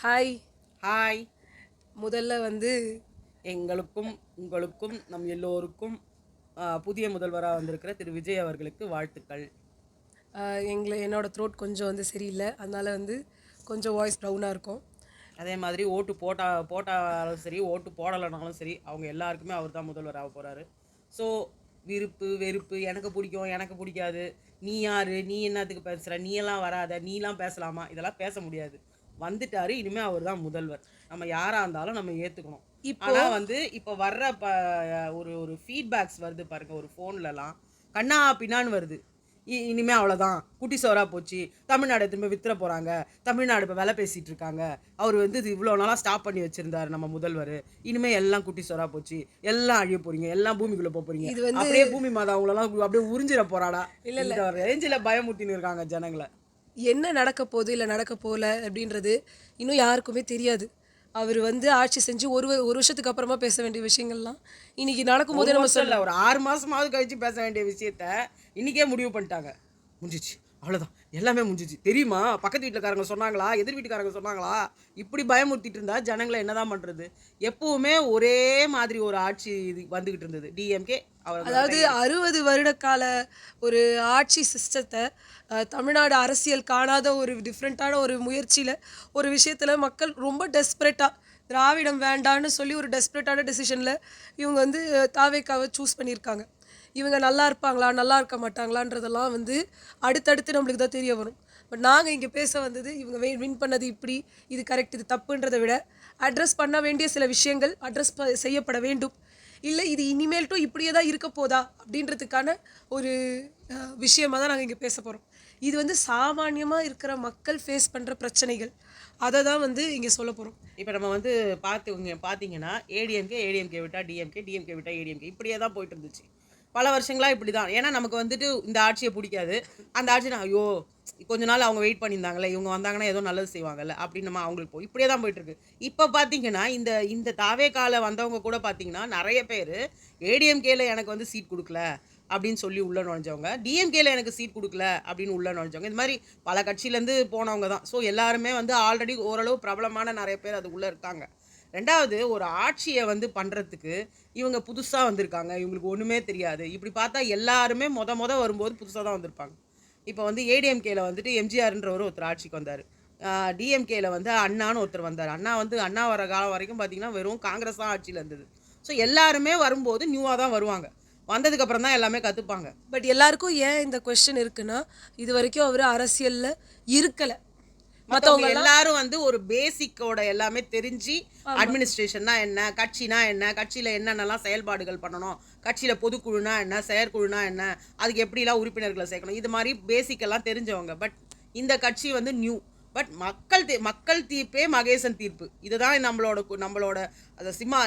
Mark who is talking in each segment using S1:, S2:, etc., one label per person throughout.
S1: Hi.
S2: Hi.
S1: முதல்ல வந்து
S2: எங்களுக்கும் உங்களுக்கும் நம் எல்லோருக்கும் புதிய முதல்வராக வந்திருக்கிற திரு விஜய் அவர்களுக்கு வாழ்த்துக்கள்.
S1: என்னோட த்ரோட் கொஞ்சம் வந்து சரியில்லை, அதனால வந்து கொஞ்சம் வாய்ஸ் டவுனாக இருக்கும்.
S2: அதே மாதிரி ஓட்டு போட்டாலும் சரி, ஓட்டு போடலைனாலும் சரி, அவங்க எல்லாருக்குமே அவர் தான் முதல்வராக போகிறாரு. ஸோ விருப்பு வெறுப்பு, எனக்கு பிடிக்கும் எனக்கு பிடிக்காது, நீ யார், நீ என்னத்துக்கு பேசுகிற, நீ எல்லாம் வராத, நீலாம் பேசலாமா, இதெல்லாம் பேச முடியாது. வந்துட்டாரு, இனிமேல் அவர் தான் முதல்வர். நம்ம யாராக இருந்தாலும் நம்ம ஏற்றுக்கணும். ஆனால் வந்து இப்போ வர்ற ஒரு ஒரு ஃபீட்பேக்ஸ் வருது பாருங்க, ஒரு ஃபோன்லலாம் கண்ணா பின்னான்னு வருது. இனிமேல் அவ்வளோதான், குட்டி சோறாக போச்சு, தமிழ்நாடு திரும்ப வித்துற போகிறாங்க, தமிழ்நாடு இப்போ விலை பேசிகிட்டு இருக்காங்க, அவர் வந்து இது இவ்வளோ நாளாக ஸ்டாப் பண்ணி வச்சுருந்தார் நம்ம முதல்வர், இனிமேல் எல்லாம் குட்டி சோறாக போச்சு, எல்லாம் அழிய போகிறீங்க, எல்லாம் பூமிக்குள்ளே போக போகிறீங்க, இது வந்து அப்படியே பூமி மாதா அவங்களெல்லாம் அப்படியே உறிஞ்சிட போகிறாடா, இல்லை ரேஞ்சில் பயமுறுத்தின்னு இருக்காங்க ஜனங்களை.
S1: என்ன நடக்க போகுது இல்லை நடக்க போகல அப்படின்றது இன்னும் யாருக்குமே தெரியாது. அவர் வந்து ஆட்சி செஞ்சு ஒரு வருஷத்துக்கு அப்புறமா பேச வேண்டிய விஷயங்கள்லாம் இன்னைக்கு நடக்கும்போதே நம்ம
S2: சொல்ல ஒரு 6 மாதமாவது கழிச்சு பேச வேண்டிய விஷயத்த இன்னைக்கே முடிவு பண்ணிட்டாங்க. முடிஞ்சிச்சு, அவ்வளோதான், எல்லாமே முடிஞ்சிச்சு. தெரியுமா, பக்கத்து வீட்டுக்காரங்க சொன்னாங்களா, எதிர் வீட்டுக்காரங்க சொன்னாங்களா, இப்படி பயமுறுத்திட்டு இருந்தா ஜனங்களை என்னதான் பண்ணுறது? எப்பவுமே ஒரே மாதிரி ஒரு ஆட்சி இது வந்துக்கிட்டு இருந்தது டிஎம்கே.
S1: அதாவது 60 வருட கால ஒரு ஆட்சி சிஸ்டத்தை தமிழ்நாடு அரசியல் காணாத ஒரு டிஃப்ரெண்ட்டான ஒரு முயற்சியில் ஒரு விஷயத்தில் மக்கள் ரொம்ப டெஸ்பரேட்டாக திராவிடம் வேண்டான்னு சொல்லி ஒரு டெஸ்பரேட்டான டெசிஷனில் இவங்க வந்து தாவேக்காவை சூஸ் பண்ணியிருக்காங்க. இவங்க நல்லா இருப்பாங்களா நல்லா இருக்க மாட்டாங்களான்றதெல்லாம் வந்து அடுத்தடுத்து நம்மளுக்கு தான் தெரிய வரும். பட் நாங்கள் இங்கே பேச வந்தது இவங்க வின் பண்ணது இப்படி, இது கரெக்ட், இது தப்புன்றதை விட அட்ரஸ் பண்ண வேண்டிய சில விஷயங்கள் அட்ரஸ் செய்யப்பட வேண்டும். இல்லை இது இனிமேல்ட்டும் இப்படியே தான் இருக்க போதா அப்படின்றதுக்கான ஒரு விஷயமாக தான் நாங்கள் இங்கே பேச போகிறோம். இது வந்து சாமானியமாக இருக்கிற மக்கள் ஃபேஸ் பண்ணுற பிரச்சனைகள், அதை தான் வந்து இங்கே சொல்ல போகிறோம்.
S2: இப்போ நம்ம வந்து பார்த்தீங்கன்னா ஏடிஎம்கே விட்டால் டிஎம்கே விட்டால் ஏடிஎம்கே, இப்படியே தான் போயிட்டு இருந்துச்சு பல வருஷங்களாக. இப்படி தான். ஏன்னா நமக்கு வந்துட்டு இந்த ஆட்சியை பிடிக்காது, அந்த ஆட்சி ஐயோ கொஞ்ச நாள் அவங்க வெயிட் பண்ணியிருந்தாங்களே, இவங்க வந்தாங்கன்னா ஏதோ நல்லது செய்வாங்கல்ல அப்படின்னு நம்ம அவங்களுக்கு இப்படியே தான் போயிட்டுருக்கு. இப்போ பார்த்தீங்கன்னா இந்த தாவே கால வந்தவங்க கூட பார்த்தீங்கன்னா நிறைய பேர் ஏடிஎம்கேல எனக்கு வந்து சீட் கொடுக்கல அப்படின்னு சொல்லி உள்ளே நுழைஞ்சவங்க, டிஎம்கேல எனக்கு சீட் கொடுக்கல அப்படின்னு உள்ளே நுழைஞ்சவங்க, இது மாதிரி பல கட்சியிலேருந்து போனவங்க தான். ஸோ எல்லாருமே வந்து ஆல்ரெடி ஓரளவு பிரபலமான நிறைய பேர் அதுக்குள்ளே இருக்காங்க. ரெண்டாவது, ஒரு ஆட்சியை வந்து பண்ணுறதுக்கு இவங்க புதுசாக வந்திருக்காங்க, இவங்களுக்கு ஒன்றுமே தெரியாது. இப்படி பார்த்தா எல்லாருமே மொத வரும்போது புதுசாக தான் வந்திருப்பாங்க. இப்போ வந்து ஏடிஎம்கேல வந்துட்டு எம்ஜிஆர்ன்றவர் ஒருத்தர் ஆட்சிக்கு வந்தார், டிஎம்கேல வந்து அண்ணான்னு ஒருத்தர் வந்தார். அண்ணா வர காலம் வரைக்கும் பார்த்தீங்கன்னா வெறும் காங்கிரஸ் தான் ஆட்சியில் இருந்தது. ஸோ எல்லாருமே வரும்போது நியூவாக தான் வருவாங்க, வந்ததுக்கப்புறம் தான் எல்லாமே கற்றுப்பாங்க.
S1: பட் எல்லாருக்கும் ஏன் இந்த கொஸ்டின் இருக்குன்னா, இது வரைக்கும் அவர் அரசியலில் இருக்கலை,
S2: மற்றவங்க எல்லாரும் வந்து ஒரு பேசிக்கோட எல்லாமே தெரிஞ்சு அட்மினிஸ்ட்ரேஷன்னா என்ன, கட்சினா என்ன, கட்சியில் என்னென்னலாம் செயல்பாடுகள் பண்ணணும், கட்சியில் பொதுக்குழுனா என்ன, செயற்குழுனா என்ன, அதுக்கு எப்படிலாம் உறுப்பினர்களை சேர்க்கணும், இது மாதிரி பேசிக்கெல்லாம் தெரிஞ்சவங்க. பட் இந்த கட்சி வந்து நியூ. பட் மக்கள் தீர்ப்பே மகேசன் தீர்ப்பு, இதுதான் நம்மளோட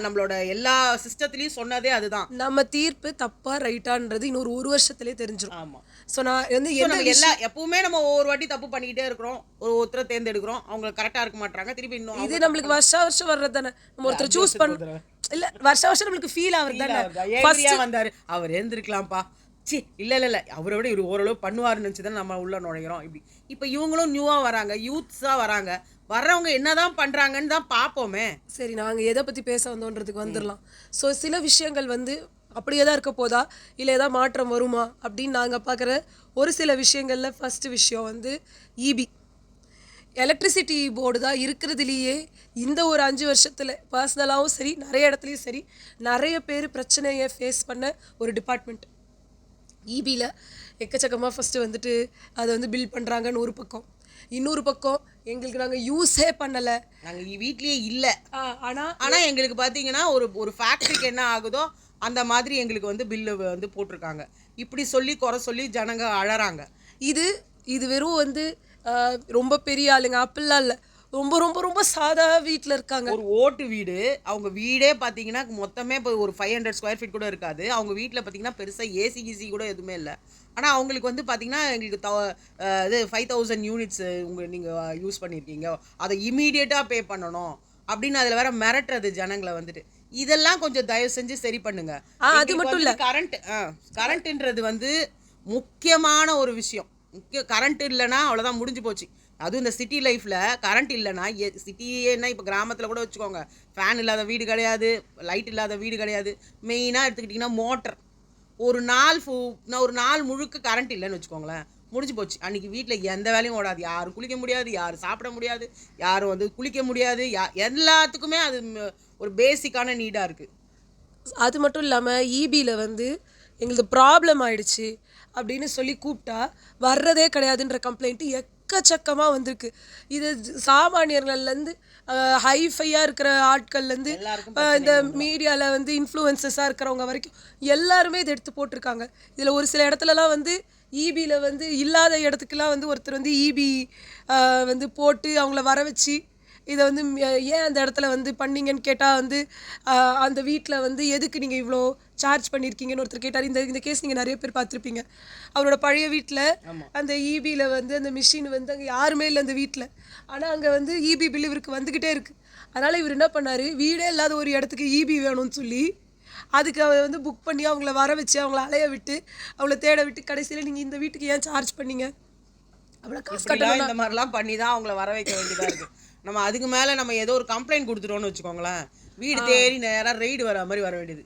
S2: நம்மளோட எல்லா சிஸ்டத்துலேயும் சொன்னதே அதுதான்.
S1: நம்ம தீர்ப்பு தப்பா ரைட்டான்றது இன்னொரு ஒரு வருஷத்துலேயே தெரிஞ்சிடும்.
S2: ஆமாம்.
S1: ஸோ நான் வந்து
S2: எப்பவுமே நம்ம ஒவ்வொரு வாட்டி தப்பு பண்ணிக்கிட்டே இருக்கிறோம், ஒருத்தரை தேர்ந்தெடுக்கிறோம், அவங்க கரெக்டாக இருக்க மாட்டாங்க, திருப்பி இன்னும்
S1: இது நம்மளுக்கு வருஷம் வர்றது தானே, நம்ம ஒருத்தர் சூஸ் பண்ணுறோம் இல்லை, வருஷம் நம்மளுக்கு ஃபீல் ஆகுறது தானே.
S2: வந்தார், அவர் எழுந்திருக்கலாம்ப்பா, சி இல்லை அவரை விட இவர் ஓரளவு பண்ணுவார்னு நினச்சி தான் நம்ம உள்ள நுழைகிறோம். இப்படி இப்போ இவங்களும் நியூவாக வராங்க, யூத்ஸாக வராங்க, வர்றவங்க என்னதான் பண்ணுறாங்கன்னு தான் பார்ப்போமே.
S1: சரி, நாங்கள் எதை பற்றி பேச வந்தோன்றதுக்கு வந்துடலாம். ஸோ சில விஷயங்கள் வந்து அப்படியே தான் இருக்க போதா இல்லை ஏதாவது மாற்றம் வருமா அப்படின்னு நாங்கள் பார்க்குற ஒரு சில விஷயங்களில் ஃபஸ்ட்டு விஷயம் வந்து இபி எலக்ட்ரிசிட்டி போர்டு தான் இருக்கிறதுலையே இந்த ஒரு 5 வருஷத்தில் பர்சனலாகவும் சரி நிறைய இடத்துலையும் சரி நிறைய பேர் பிரச்சனையை ஃபேஸ் பண்ண ஒரு டிபார்ட்மெண்ட். இபியில் எக்கச்சக்கமாக ஃபஸ்ட்டு வந்துட்டு அதை வந்து பில் பண்ணுறாங்கன்னு ஒரு பக்கம், இன்னொரு பக்கம் எங்களுக்கு நாங்கள் யூஸே பண்ணலை,
S2: நாங்கள் வீட்லேயே இல்லை, ஆனால் எங்களுக்கு பார்த்தீங்கன்னா ஒரு ஃபேக்ட்ரிக்கு என்ன ஆகுதோ அந்த மாதிரி எங்களுக்கு வந்து பில்லு வந்து போட்டிருக்காங்க. இப்படி சொல்லி குறை சொல்லி ஜனங்க அழறாங்க.
S1: இது வெறும் வந்து ரொம்ப பெரிய ஆளுங்க அப்படிலாம் இல்லை, ரொம்ப ரொம்ப ரொம்ப சாதா வீட்டில் இருக்காங்க.
S2: ஒரு ஓட்டு வீடு, அவங்க வீடே பார்த்தீங்கன்னா மொத்தமே இப்போ ஒரு 500 ஸ்கொயர் ஃபீட் கூட இருக்காது. அவங்க வீட்டில் பார்த்தீங்கன்னா பெருசாக ஏசி கூட எதுவுமே இல்லை. ஆனால் அவங்களுக்கு வந்து பார்த்தீங்கன்னா எங்களுக்கு இது 5000 யூனிட்ஸ் நீங்கள் யூஸ் பண்ணியிருக்கீங்க, அதை இமீடியட்டாக பே பண்ணணும் அப்படின்னு அதில் வேற மிரட்டுறது ஜனங்களை வந்துட்டு. இதெல்லாம் கொஞ்சம் தயவு செஞ்சு சரி பண்ணுங்க.
S1: அது மட்டும் இல்லை,
S2: கரண்ட்ன்றது வந்து முக்கியமான ஒரு விஷயம். கரண்ட் இல்லைன்னா அவ்வளோதான், முடிஞ்சு போச்சு. அதுவும் இந்த சிட்டி லைஃப்பில் கரண்ட் இல்லைன்னா சிட்டியேன்னா இப்போ கிராமத்தில் கூட வச்சுக்கோங்க, ஃபேன் இல்லாத வீடு கிடையாது, லைட் இல்லாத வீடு கிடையாது. மெயினாக எடுத்துக்கிட்டிங்கன்னா மோட்டர். ஒரு நாள் முழுக்க கரண்ட் இல்லைன்னு வச்சுக்கோங்களேன், முடிஞ்சு போச்சு. அன்றைக்கி வீட்டில் எந்த வேலையும் ஓடாது. யாரும் குளிக்க முடியாது, யாரும் சாப்பிட முடியாது, யாரும் வந்து குளிக்க முடியாது. எல்லாத்துக்குமே அது ஒரு பேசிக்கான நீடாக இருக்குது.
S1: அது மட்டும் இல்லாமல் ஈபியில் வந்து எங்களுக்கு ப்ராப்ளம் ஆயிடுச்சு அப்படின்னு சொல்லி கூப்பிட்டா வர்றதே கிடையாதுன்ற கம்ப்ளைண்ட்டு எக்கச்சக்கமாக வந்திருக்கு. இது சாமானியர்கள்லேருந்து ஹைஃபையாக இருக்கிற ஆட்கள்லேருந்து
S2: எல்லாருக்கும்
S1: இந்த மீடியாவில் வந்து இன்ஃப்ளூயன்சஸாக இருக்கிறவங்க வரைக்கும் எல்லாருமே இதை எடுத்து போட்டிருக்காங்க. இதில் ஒரு சில இடத்துலலாம் வந்து ஈபியில் வந்து இல்லாத இடத்துக்குலாம் வந்து ஒருத்தர் வந்து ஈபி வந்து போட்டு அவங்கள வர வச்சு இதை வந்து ஏன் அந்த இடத்துல வந்து பண்ணீங்கன்னு கேட்டால் வந்து அந்த வீட்டில் வந்து எதுக்கு நீங்கள் இவ்வளோ சார்ஜ் பண்ணியிருக்கீங்கன்னு ஒருத்தர் கேட்டார். இந்த கேஸ் நீங்கள் நிறைய பேர் பார்த்துருப்பீங்க. அவரோட பழைய வீட்டில் அந்த ஈபியில் வந்து அந்த மிஷின் வந்து அங்கே யாருமே இல்லை அந்த வீட்டில். ஆனால் அங்கே வந்து ஈபி பில் இவருக்கு வந்துக்கிட்டே இருக்குது. அதனால் இவர் என்ன பண்ணார், வீடே இல்லாத ஒரு இடத்துக்கு ஈபி வேணும்னு சொல்லி அதுக்கு அவர் வந்து புக் பண்ணி அவங்கள வர வச்சு அவங்கள அலைய விட்டு அவங்கள தேட விட்டு கடைசியில் நீங்கள் இந்த வீட்டுக்கு ஏன் சார்ஜ் பண்ணீங்க, அவ்வளோ காசு கட்டணும்.
S2: இந்த மாதிரிலாம் பண்ணி தான் அவங்கள வர வைக்க வேண்டியதாக இருக்குது. நம்ம அதுக்கு மேலே நம்ம ஏதோ ஒரு கம்ப்ளைண்ட் கொடுத்துட்டோன்னு வச்சுக்கோங்களேன், வீடு தேடி நேராக ரெய்டு வர மாதிரி வர வேண்டியது.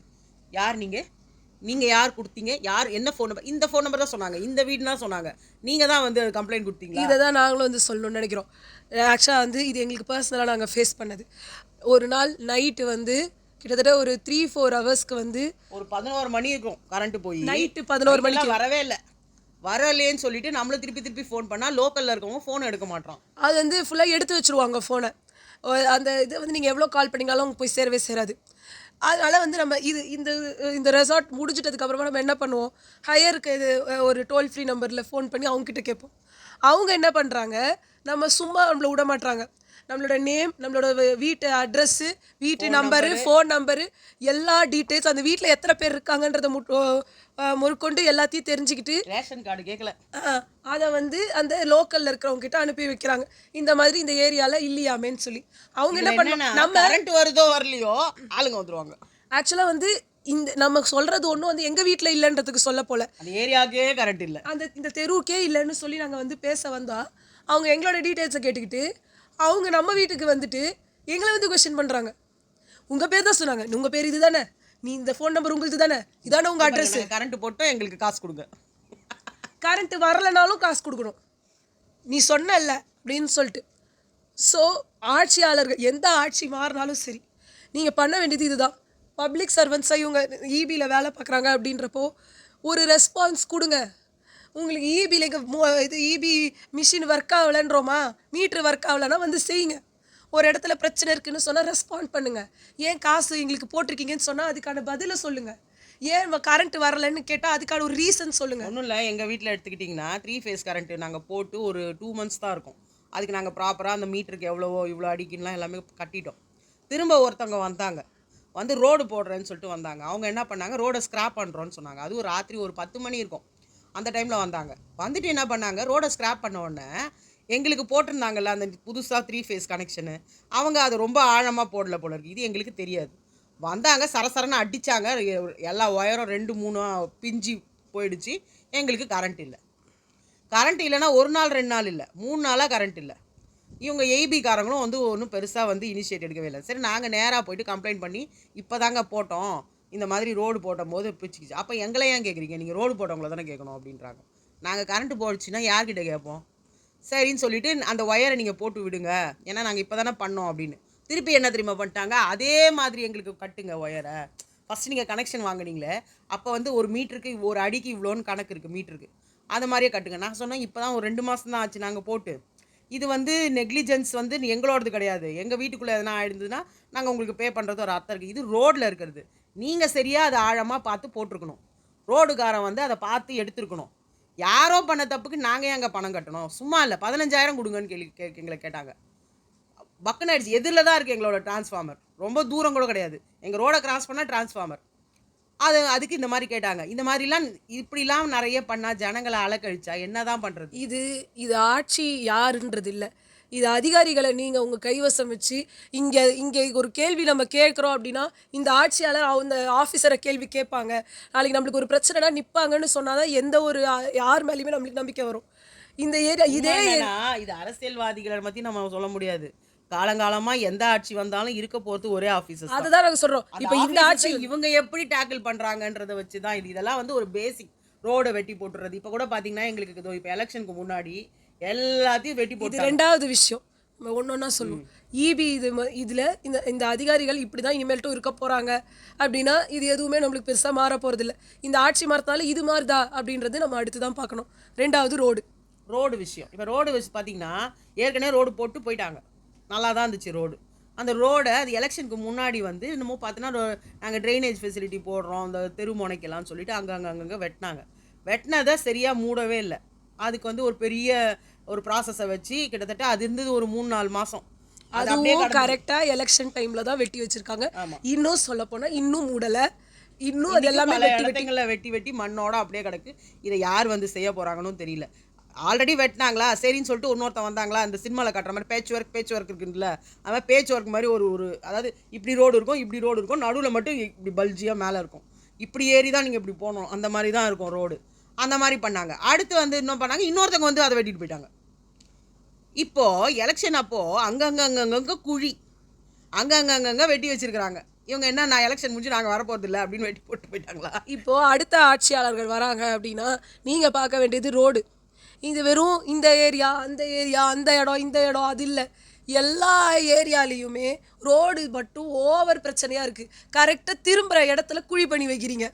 S2: யார் நீங்கள் யார் கொடுத்தீங்க, யார் என்ன ஃபோன் நம்பர், இந்த ஃபோன் நம்பர் தான் சொன்னாங்க, இந்த வீடுனா சொன்னாங்க, நீங்கள் தான் வந்து கம்ப்ளைண்ட் கொடுத்தீங்க.
S1: இதை தான் நாங்களும் வந்து சொல்லணும்னு நினைக்கிறோம். ஆக்சுவலாக வந்து இது எங்களுக்கு பர்சனலாக நாங்கள் ஃபேஸ் பண்ணது. ஒரு நாள் நைட்டு வந்து கிட்டத்தட்ட ஒரு 3-4 ஹவர்ஸ்க்கு வந்து
S2: ஒரு 11 மணி இருக்கும் கரண்ட்டு போய்.
S1: நைட்டு 11 மணிக்கு
S2: வரவே இல்லை, வரலேன்னு சொல்லிட்டு நம்மளும் திருப்பி ஃபோன் பண்ணால் லோக்கலில் இருக்கவங்க ஃபோன் எடுக்க மாட்டோம்.
S1: அது வந்து ஃபுல்லாக எடுத்து வச்சுருவாங்க ஃபோனை. அந்த இது வந்து நீங்கள் எவ்வளோ கால் பண்ணிங்கனாலும் அவங்க போய் சேரவே சேராது. அதனால் வந்து நம்ம இந்த ரெசார்ட் முடிஞ்சிட்டதுக்கப்புறமா நம்ம என்ன பண்ணுவோம், ஹையருக்கு இது ஒரு டோல் ஃப்ரீ நம்பரில் ஃபோன் பண்ணி அவங்ககிட்ட கேட்போம். அவங்க என்ன பண்ணுறாங்க, நம்ம சும்மா நம்மளை விட மாட்டுறாங்க. நம்மளோட நேம், நம்மளோட வீட்டு அட்ரெஸ்ஸு, வீட்டு நம்பரு, ஃபோன் நம்பரு, எல்லா டீட்டெயில்ஸ், அந்த வீட்டில் எத்தனை பேர் இருக்காங்கன்றதை முற்கொண்டு எல்லாத்தையும் தெரிஞ்சுக்கிட்டு
S2: ரேஷன் கார்டு கேட்கல
S1: அதை வந்து அந்த லோக்கலில் இருக்கிறவங்க கிட்ட அனுப்பி வைக்கிறாங்க. இந்த மாதிரி இந்த ஏரியாவில் இல்லையாமேன்னு சொல்லி அவங்க என்ன பண்ண, நம்ம
S2: கரண்ட் வருதோ வரலையோ ஆளுங்க வந்துருவாங்க.
S1: ஆக்சுவலாக வந்து நம்ம சொல்கிறது ஒன்றும் வந்து எங்கள் வீட்டில் இல்லைன்றதுக்கு சொல்ல போல,
S2: அந்த ஏரியாவுக்கே கரண்ட் இல்லை,
S1: இந்த தெருவுக்கே இல்லைன்னு சொல்லி நாங்கள் வந்து பேச வந்தால் அவங்க எங்களோட டீட்டெயில்ஸை கேட்டுக்கிட்டு அவங்க நம்ம வீட்டுக்கு வந்துட்டு எங்களை வந்து கொஸ்டின் பண்ணுறாங்க. உங்கள் பேர் தான் சொன்னாங்க, உங்கள் பேர் இது தானே, நீ இந்த ஃபோன் நம்பர் உங்களுக்கு தானே, இதானே உங்கள் அட்ரஸ்ஸு,
S2: கரண்ட் போட்டோம் எங்களுக்கு காசு கொடுங்க.
S1: கரண்ட்டு வரலைனாலும் காசு கொடுக்கணும் நீ சொன்னல அப்படின்னு சொல்லிட்டு. ஸோ ஆட்சியாளர்கள் எந்த ஆட்சி மாறினாலும் சரி, நீங்கள் பண்ண வேண்டியது இதுதான். பப்ளிக் சர்வன்ஸாக இவங்க ஈபியில் வேலை பார்க்குறாங்க அப்படின்றப்போ ஒரு ரெஸ்பான்ஸ் கொடுங்க. உங்களுக்கு ஈபியில் இது ஈபி மிஷின் ஒர்க் ஆகலைன்றோமா, மீட்ரு ஒர்க் ஆகலைன்னா வந்து செய்யுங்க. ஒரு இடத்துல பிரச்சனை இருக்குதுன்னு சொன்னால் ரெஸ்பாண்ட் பண்ணுங்கள். ஏன் காசு எங்களுக்கு போட்டிருக்கீங்கன்னு சொன்னால் அதுக்கான பதிலை சொல்லுங்கள். ஏன் கரண்ட் வரலைன்னு கேட்டால் அதுக்கான ஒரு ரீசன் சொல்லுங்கள்.
S2: ஒன்றும் இல்லை, எங்கள் வீட்டில் எடுத்துக்கிட்டிங்கன்னா 3 ஃபேஸ் கரண்ட்டு நாங்கள் போட்டு ஒரு 2 months தான் இருக்கும். அதுக்கு நாங்கள் ப்ராப்பராக அந்த மீட்டருக்கு இவ்வளோ அடிக்குன்னா எல்லாமே கட்டிட்டோம். திரும்ப ஒருத்தவங்க வந்தாங்க, வந்து ரோடு போடுறேன்னு சொல்லிட்டு வந்தாங்க. அவங்க என்ன பண்ணாங்க, ரோடை ஸ்க்ராப் பண்ணுறோன்னு சொன்னாங்க. அதுவும் ராத்திரி ஒரு 10 மணி இருக்கும். அந்த டைமில் வந்தாங்க. வந்துட்டு என்ன பண்ணாங்க, ரோடை ஸ்க்ராப் பண்ண உடனே எங்களுக்கு போட்டிருந்தாங்கல்ல அந்த புதுசாக 3 ஃபேஸ் கனெக்ஷனு, அவங்க அதை ரொம்ப ஆழமாக போடல போல இருக்குது. இது எங்களுக்கு தெரியாது. வந்தாங்க, சரசரன்னு அடித்தாங்க, எல்லா ஒயரும் 2-3 பிஞ்சு போயிடுச்சு. எங்களுக்கு கரண்ட் இல்லை. கரண்ட் இல்லைன்னா 1 நாள் 2 நாள் இல்லை, 3 நாளாக கரண்ட் இல்லை. இவங்க ஏபிகாரங்களும் வந்து ஒன்றும் பெருசாக வந்து இனிஷியேட் எடுக்கவே இல்லை. சரி, நாங்கள் நேராக போயிட்டு கம்ப்ளைண்ட் பண்ணி இப்போ தாங்க போட்டோம், இந்த மாதிரி ரோடு போடும் போது பிடிச்சிக்கிச்சு. அப்போ எங்களை ஏன் கேட்குறீங்க, நீங்கள் ரோடு போட்டவங்கள தானே கேட்கணும் அப்படின்றாங்க. நாங்கள் கரண்ட்டு போயிடுச்சுன்னா யார்கிட்ட கேட்போம்? சரின்னு சொல்லிவிட்டு அந்த ஒயரை நீங்கள் போட்டு விடுங்க, ஏன்னா நாங்கள் இப்போ தானே பண்ணோம் அப்படின்னு. திருப்பி என்ன தெரியுமா பண்ணிட்டாங்க, அதே மாதிரி எங்களுக்கு கட்டுங்க ஒயரை. ஃபஸ்ட்டு நீங்கள் கனெக்ஷன் வாங்கினீங்களே, அப்போ வந்து ஒரு மீட்டருக்கு ஒரு அடிக்கு இவ்வளோன்னு கணக்கு இருக்குது மீட்டருக்கு, அது மாதிரியே கட்டுங்க. நான் சொன்னேன் இப்போ தான் ஒரு 2 மாதம் தான் ஆச்சு நாங்கள் போட்டு, இது வந்து நெக்லிஜென்ஸ் வந்து எங்களோடது கிடையாது, எங்கள் வீட்டுக்குள்ளே எதனா ஆயிடுதுன்னா நாங்கள் உங்களுக்கு பே பண்ணுறது ஒரு அர்த்தம் இருக்குது. இது ரோடில் இருக்கிறது, நீங்கள் சரியாக அதை ஆழமாக பார்த்து போட்டிருக்கணும். ரோடுக்காரன் வந்து அதை பார்த்து எடுத்துருக்கணும். யாரோ பண்ண தப்புக்கு நாங்கள் எங்கே பணம் கட்டணும்? சும்மா இல்லை, 15,000 கொடுங்கன்னு எங்களை கேட்டாங்க. பக்குன்னு ஆயிடுச்சு. எதிரில் தான் இருக்குது எங்களோட டிரான்ஸ்ஃபார்மர், ரொம்ப தூரம் கூட கிடையாது. எங்கள் ரோடை கிராஸ் பண்ணால் டிரான்ஸ்ஃபார்மர். அதுக்கு இந்த மாதிரி கேட்டாங்க. இந்த மாதிரிலாம் இப்படிலாம் நிறைய பண்ணால் ஜனங்களை அலக்கழிச்சா என்ன தான் பண்ணுறது?
S1: இது ஆட்சி யாருன்றது இல்லை, இது அதிகாரிகளை நீங்கள் உங்கள் கைவசம் வச்சு இங்கே ஒரு கேள்வி நம்ம கேட்குறோம் அப்படின்னா இந்த ஆட்சியாளர் அந்த ஆஃபீஸரை கேள்வி கேட்பாங்க. நாளைக்கு நம்மளுக்கு ஒரு பிரச்சனைனா நிற்பாங்கன்னு சொன்னால் தான் எந்த ஒரு யார் மேலேயுமே நம்மளுக்கு நம்பிக்கை வரும். இந்த ஏரியா இதே
S2: என்னன்னா இது அரசியல்வாதிகளை பத்தி நம்ம சொல்ல முடியாது. காலங்காலமா எந்த ஆட்சி வந்தாலும் இருக்க போறது ஒரே ஆபீசர்ஸ் தான்.
S1: அதுதான் நாங்க சொல்றோம்.
S2: அந்த
S1: இப்ப இந்த ஆட்சி
S2: ஆபீசர்ஸை இவங்க எப்படி டேக்கிள் பண்றாங்கன்றத வச்சு தான் இதெல்லாம் வந்து ஒரு பேசிக் ரோட வெட்டி போட்டுறது. இப்ப கூட பாத்தீங்கன்னா எங்களுக்கு இதோ இப்ப எலெக்ஷனுக்கு முன்னாடி எல்லாத்தையும் வெட்டி
S1: இது
S2: போட்டு
S1: ரெண்டாவது விஷயம். நம்ம ஒன்னொன்னா சொல்லுவோம். இபி இதுல இந்த இந்த அதிகாரிகள் இப்படிதான் இனிமேல்ட்டும் இருக்க போறாங்க அப்படின்னா இது எதுவுமே நம்மளுக்கு பெருசா மாற போறது இல்ல. இந்த ஆட்சி மாறத்தால இது மாறுதா அப்படின்றது நம்ம அடுத்து தான் பார்க்கணும். ரெண்டாவது
S2: ரோடு விஷயம். இப்போ ரோடு விஷயம் பார்த்தீங்கன்னா ஏற்கனவே ரோடு போட்டு போயிட்டாங்க, நல்லா தான் இருந்துச்சு ரோடு. அந்த ரோடை அது எலெக்ஷனுக்கு முன்னாடி வந்து என்னமோ பார்த்தீங்கன்னா நாங்கள் ட்ரைனேஜ் ஃபெசிலிட்டி போடுறோம் அந்த தெரு முனைக்கெல்லாம் சொல்லிட்டு அங்கங்கே வெட்டினாங்க. வெட்டினதை சரியாக மூடவே இல்லை. அதுக்கு வந்து ஒரு பெரிய ஒரு ப்ராசஸை வச்சு கிட்டத்தட்ட அது இருந்தது ஒரு 3-4 மாதம்.
S1: அதுவும் கரெக்டா எலெக்ஷன் டைம்ல தான் வெட்டி வச்சிருக்காங்க. இன்னும் சொல்ல போனா இன்னும் மூடல. இன்னும் அது எல்லாமே
S2: வெட்டி வெட்டி மண்ணோட அப்படியே கிடக்கு. இதை யார் வந்து செய்ய போறாங்கன்னு தெரியல. ஆல்ரெடி வெட்டினாங்களா சரின்னு சொல்லிட்டு இன்னொருத்தன் வந்தாங்களா, அந்த சினிமாவில் கட்டுற மாதிரி பேட்ச் ஒர்க் இருக்குல்ல, அவன் பேட்ச் ஒர்க் மாதிரி ஒரு அதாவது இப்படி ரோடு இருக்கும் நடுவில் மட்டும் இப்படி பல்ஜியாக மேலே இருக்கும். இப்படி ஏறி தான் நீங்கள் இப்படி போகணும், அந்த மாதிரி தான் இருக்கும் ரோடு. அந்த மாதிரி பண்ணாங்க. அடுத்து வந்து இன்னும் பண்ணாங்க, இன்னொருத்தவங்க வந்து அதை வெட்டிட்டு போயிட்டாங்க. இப்போது எலெக்ஷன் அப்போது அங்கங்கே குழி அங்கங்கே வெட்டி வச்சிருக்கிறாங்க. இவங்க என்ன நான் எலெக்ஷன் முடிஞ்சு நாங்கள் வரப்போகிறதில்ல அப்படின்னு வெட்டி போட்டு போயிட்டாங்களா?
S1: இப்போது அடுத்த ஆட்சியாளர்கள் வராங்க அப்படின்னா நீங்கள் பார்க்க வேண்டியது ரோடு. இது வெறும் இந்த ஏரியா அந்த ஏரியா அந்த இடம் இந்த இடம் அது இல்லை. எல்லா ஏரியாலையுமே ரோடு மட்டும் ஓவர் பிரச்சனையாக இருக்குது. கரெக்டாக திரும்புகிற இடத்துல குழி பண்ணி வைக்கிறீங்க.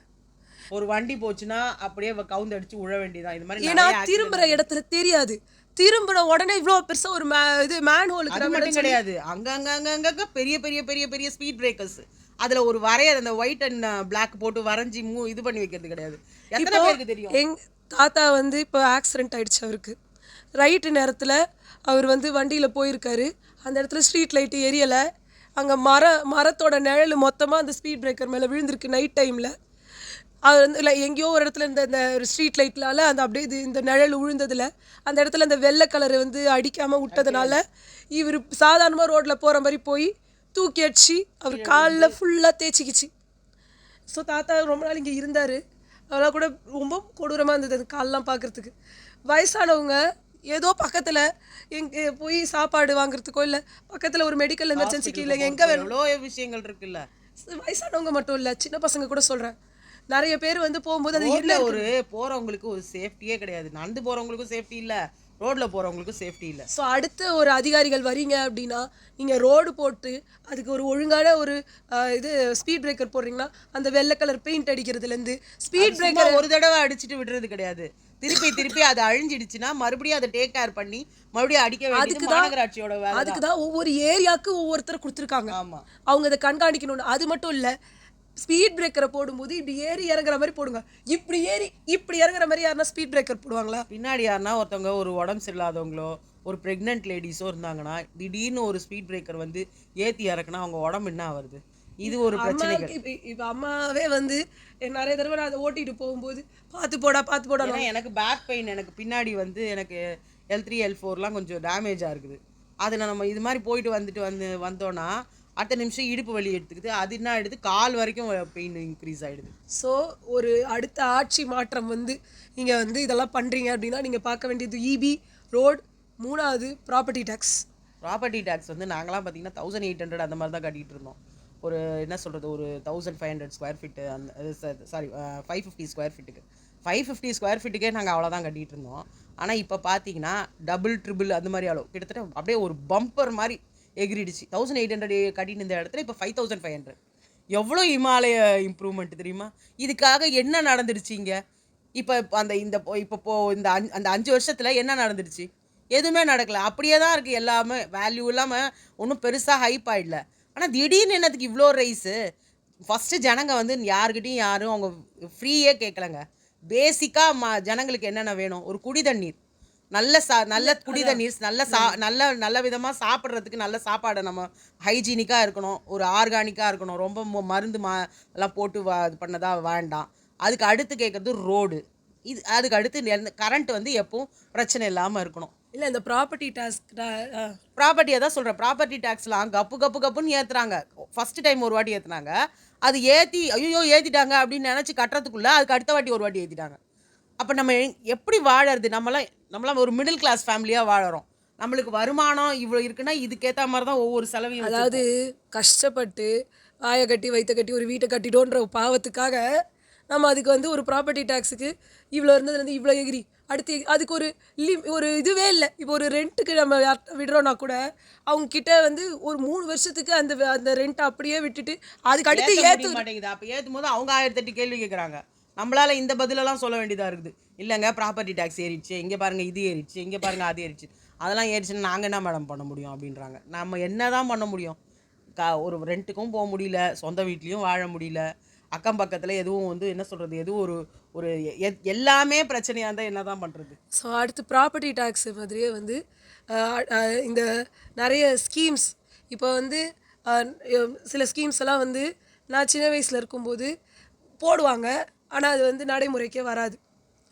S2: ஒரு வண்டி போச்சுன்னா அப்படியே கவுந்து அடிச்சு உழ வேண்டியதான். இது மாதிரி
S1: ஏன்னா திரும்புகிற இடத்துல தெரியாது. திரும்பின உடனே இவ்வளோ பெருசாக ஒரு இது மேன் ஹோலுக்கு
S2: மட்டும் கிடையாது, அங்கங்க பெரிய பெரிய பெரிய பெரிய ஸ்பீட் பிரேக்கர்ஸ். அதுல ஒரு வரைய அந்த ஒயிட் அண்ட் பிளாக் போட்டு வரைஞ்சி இது பண்ணி வைக்கிறது கிடையாது. எத்தனை பேருக்கு தெரியும்?
S1: எங் தாத்தா வந்து இப்போ ஆக்சிடென்ட் ஆயிடுச்சு. அவருக்கு ரைட்டு நேரத்தில் அவர் வந்து வண்டியில் போயிருக்காரு. அந்த இடத்துல ஸ்ட்ரீட் லைட்டு எரியலை. அங்கே மரத்தோட நிழல் மொத்தமாக அந்த ஸ்பீட் பிரேக்கர் மேலே விழுந்திருக்கு நைட் டைமில். அது வந்து இல்லை எங்கேயோ ஒரு இடத்துல இந்த ஒரு ஸ்ட்ரீட் லைட்லால் அந்த அப்படியே இந்த நிழல் விழுந்ததில் அந்த இடத்துல அந்த வெள்ளை கலரை வந்து அடிக்காமல் விட்டதுனால இவர் சாதாரணமாக ரோட்டில் போகிற மாதிரி போய் தூக்கி அடிச்சு அவர் காலில் ஃபுல்லாக தேய்ச்சிக்கிச்சு. ஸோ தாத்தா ரொம்ப நாள் இங்கே இருந்தார். அதெல்லாம் கூட ரொம்ப கொடூரமாக இருந்தது அந்த காலெலாம் பார்க்குறதுக்கு. வயசானவங்க ஏதோ பக்கத்தில் எங்கே போய் சாப்பாடு வாங்குறதுக்கோ இல்லை பக்கத்தில் ஒரு மெடிக்கல் எமர்ஜென்சிக்கு இல்லை எங்கே வேணும்
S2: எவ்வளோ விஷயங்கள் இருக்குல்ல.
S1: வயசானவங்க மட்டும் இல்லை, சின்ன பசங்க கூட சொல்கிறேன். நிறைய பேர் வந்து போகும்போது அது
S2: இல்லை ஒரு போகிறவங்களுக்கு ஒரு சேஃப்டியே கிடையாது. நடந்து போகிறவங்களுக்கும் சேஃப்டி இல்லை, ரோட்டில் போகிறவங்களுக்கும் சேஃப்டி இல்லை.
S1: ஸோ அடுத்த ஒரு அதிகாரிகள் வரீங்க அப்படின்னா நீங்கள் ரோடு போட்டு அதுக்கு ஒரு ஒழுங்கான ஒரு இது ஸ்பீட் பிரேக்கர் போடுறீங்கன்னா அந்த வெள்ளை கலர் பெயிண்ட் அடிக்கிறதுலேருந்து ஸ்பீட் பிரேக்கர்
S2: ஒரு தடவை அடிச்சுட்டு விடுறது கிடையாது. திருப்பி அது அழிஞ்சிடுச்சுன்னா மறுபடியும் அதை டேக் கேர் பண்ணி மறுபடியும் அடிக்க வேண்டியது மாநகராட்சியோட வேலை.
S1: அதுக்கு தான் ஒவ்வொரு ஏரியாவுக்கு ஒவ்வொருத்தர் கொடுத்துருக்காங்க.
S2: ஆமாம்,
S1: அவங்க அதை கண்காணிக்கணும்னு. அது மட்டும் இல்லை, ஸ்பீட் பிரேக்கரை போடும்போது இப்படி ஏறி இறங்குற மாதிரி போடுங்க. இப்படி ஏறி இப்படி இறங்குற மாதிரி யாருன்னா ஸ்பீட் பிரேக்கர் போடுவாங்களா?
S2: பின்னாடி யாருன்னா ஒருத்தவங்க ஒரு உடம்பு சரியில்லாதவங்களோ ஒரு ப்ரெக்னென்ட் லேடிஸோ இருந்தாங்கன்னா திடீர்னு ஒரு ஸ்பீட் பிரேக்கர் வந்து ஏற்றி இறக்குனா அவங்க உடம்பு என்ன வருது? இது ஒரு பிரச்சனை.
S1: இப்போ அம்மாவே வந்து நிறைய தடவை நான் அதை ஓட்டிட்டு போகும்போது பார்த்து போடா.
S2: எனக்கு பேக் பெயின், எனக்கு பின்னாடி வந்து எனக்கு L3 L4லாம் கொஞ்சம் டேமேஜாக இருக்குது. அதில் நம்ம இது மாதிரி போயிட்டு வந்தோன்னா அடுத்த நிமிஷம் இடுப்பு வலி எடுத்துக்குது. அது என்ன ஆகிடுது, கால் வரைக்கும் பெயின் இன்க்ரீஸ் ஆகிடுது.
S1: ஸோ ஒரு அடுத்த ஆட்சி மாற்றம் வந்து நீங்கள் வந்து இதெல்லாம் பண்ணுறீங்க அப்படின்னா நீங்கள் பார்க்க வேண்டியது இபி, ரோடு, மூணாவது ப்ராப்பர்ட்டி டேக்ஸ்
S2: வந்து நாங்களாம் பார்த்தீங்கன்னா 1800 அந்த மாதிரி தான் கட்டிகிட்டு இருந்தோம். ஒரு என்ன சொல்கிறது, ஒரு 1500 ஸ்கொயர் ஃபீட்டு அந்த சாரி 550 ஸ்கொயர் ஃபீட்டுக்கு 550 ஸ்கொயர் ஃபீட்டுக்கே நாங்கள் அவ்வளோதான் கட்டிகிட்டு இருந்தோம். ஆனால் இப்போ பார்த்தீங்கன்னா டபுள் ட்ரிபிள் அந்த மாதிரி அளவு கிட்டத்தட்ட அப்படியே ஒரு பம்பர் மாதிரி எகிரிடுச்சு. 1800 கட்டின்னு இருந்த இடத்துல இப்போ 5500. எவ்வளோ இமாலய இம்ப்ரூவ்மெண்ட் தெரியுமா? இதுக்காக என்ன நடந்துடுச்சு இங்கே? இப்போ அந்த 5 வருஷத்தில் என்ன நடந்துடுச்சு? எதுவுமே நடக்கலை. அப்படியே தான் இருக்குது. எல்லாமே வேல்யூ இல்லாமல் ஒன்றும் பெருசாக ஹைப் ஆகிடல. ஆனால் திடீர்னு என்னத்துக்கு இவ்வளோ ரைஸு? ஃபஸ்ட்டு ஜனங்க வந்து யாருக்கிட்டையும் யாரும் அவங்க ஃப்ரீயே கேட்கலங்க. பேசிக்காக ஜனங்களுக்கு என்னென்ன வேணும்? ஒரு குடி தண்ணீர், நல்ல குடி தண்ணீர், நல்ல விதமாக சாப்பிட்றதுக்கு நல்ல சாப்பாடை நம்ம ஹைஜீனிக்காக இருக்கணும், ஒரு ஆர்கானிக்காக இருக்கணும், ரொம்ப மருந்து எல்லாம் போட்டு இது பண்ணதாக வேண்டாம். அதுக்கு அடுத்து கேட்குறது ரோடு. அதுக்கு அடுத்து கரண்ட் வந்து எப்பவும் பிரச்சனை இல்லாமல் இருக்கணும்.
S1: இல்லை இந்த ப்ராப்பர்ட்டியை
S2: தான் சொல்கிறேன். ப்ராப்பர்ட்டி டேக்ஸ்லாம் கப்புன்னு ஏற்றுறாங்க. ஃபஸ்ட்டு டைம் ஒரு வாட்டி ஏற்றுனாங்க. அது ஏற்றிட்டாங்க அப்படின்னு நினச்சி கட்டுறதுக்குள்ளே அதுக்கு அடுத்த வாட்டி ஒரு வாட்டி ஏற்றிட்டாங்க. அப்போ நம்ம எப்படி வாழறது? நம்மளாம் ஒரு மிடில் கிளாஸ் ஃபேமிலியாக வாழறோம். நம்மளுக்கு வருமானம் இவ்வளோ இருக்குன்னா இதுக்கேற்ற மாதிரி தான் ஒவ்வொரு செலவையும்
S1: அதாவது கஷ்டப்பட்டு வாயை கட்டி வயிற்ற கட்டி ஒரு வீட்டை கட்டிட்டோன்ற பாவத்துக்காக நம்ம அதுக்கு வந்து ஒரு ப்ராப்பர்ட்டி டேக்ஸுக்கு இவ்வளோ இருந்ததுலேருந்து இவ்வளோ எகிரி அடுத்து அதுக்கு ஒரு இதுவே இல்லை. இப்போ ஒரு ரெண்ட்டுக்கு நம்ம யார்கிட்ட விடுறோன்னா கூட அவங்க கிட்ட வந்து ஒரு 3 வருஷத்துக்கு அந்த ரெண்ட்டை அப்படியே விட்டுட்டு அதுக்கு அடுத்து
S2: ஏற்ற மாட்டேங்குது. அப்போ ஏற்றும் போது அவங்க 1008 கேள்வி கேட்குறாங்க. நம்மளால இந்த பதிலெல்லாம் சொல்ல வேண்டியதாக இருக்குது. இல்லைங்க ப்ராப்பர்ட்டி டேக்ஸ் ஏறிடுச்சு, இங்கே பாருங்கள் இது ஏறிடுச்சு, இங்கே பாருங்கள் அது ஏறிடுச்சு, அதெல்லாம் ஏறிச்சுன்னா நாங்கள் என்ன மேடம் பண்ண முடியும் அப்படின்றாங்க. நம்ம என்ன தான் பண்ண முடியும்? ஒரு ரெண்ட்டுக்கும் போக முடியல, சொந்த வீட்லேயும் வாழ முடியல, அக்கம் பக்கத்தில் எதுவும் வந்து என்ன சொல்கிறது, எதுவும் ஒரு ஒரு எல்லாமே பிரச்சனையாக இருந்தால் என்ன தான் பண்ணுறது?
S1: ஸோ அடுத்து ப்ராப்பர்ட்டி டேக்ஸ் மாதிரியே வந்து இந்த நிறைய ஸ்கீம்ஸ் இப்போ வந்து சில ஸ்கீம்ஸ் எல்லாம் வந்து நான் சின்ன வயசில் இருக்கும்போது போடுவாங்க, ஆனால் அது வந்து நடைமுறைக்கே வராது,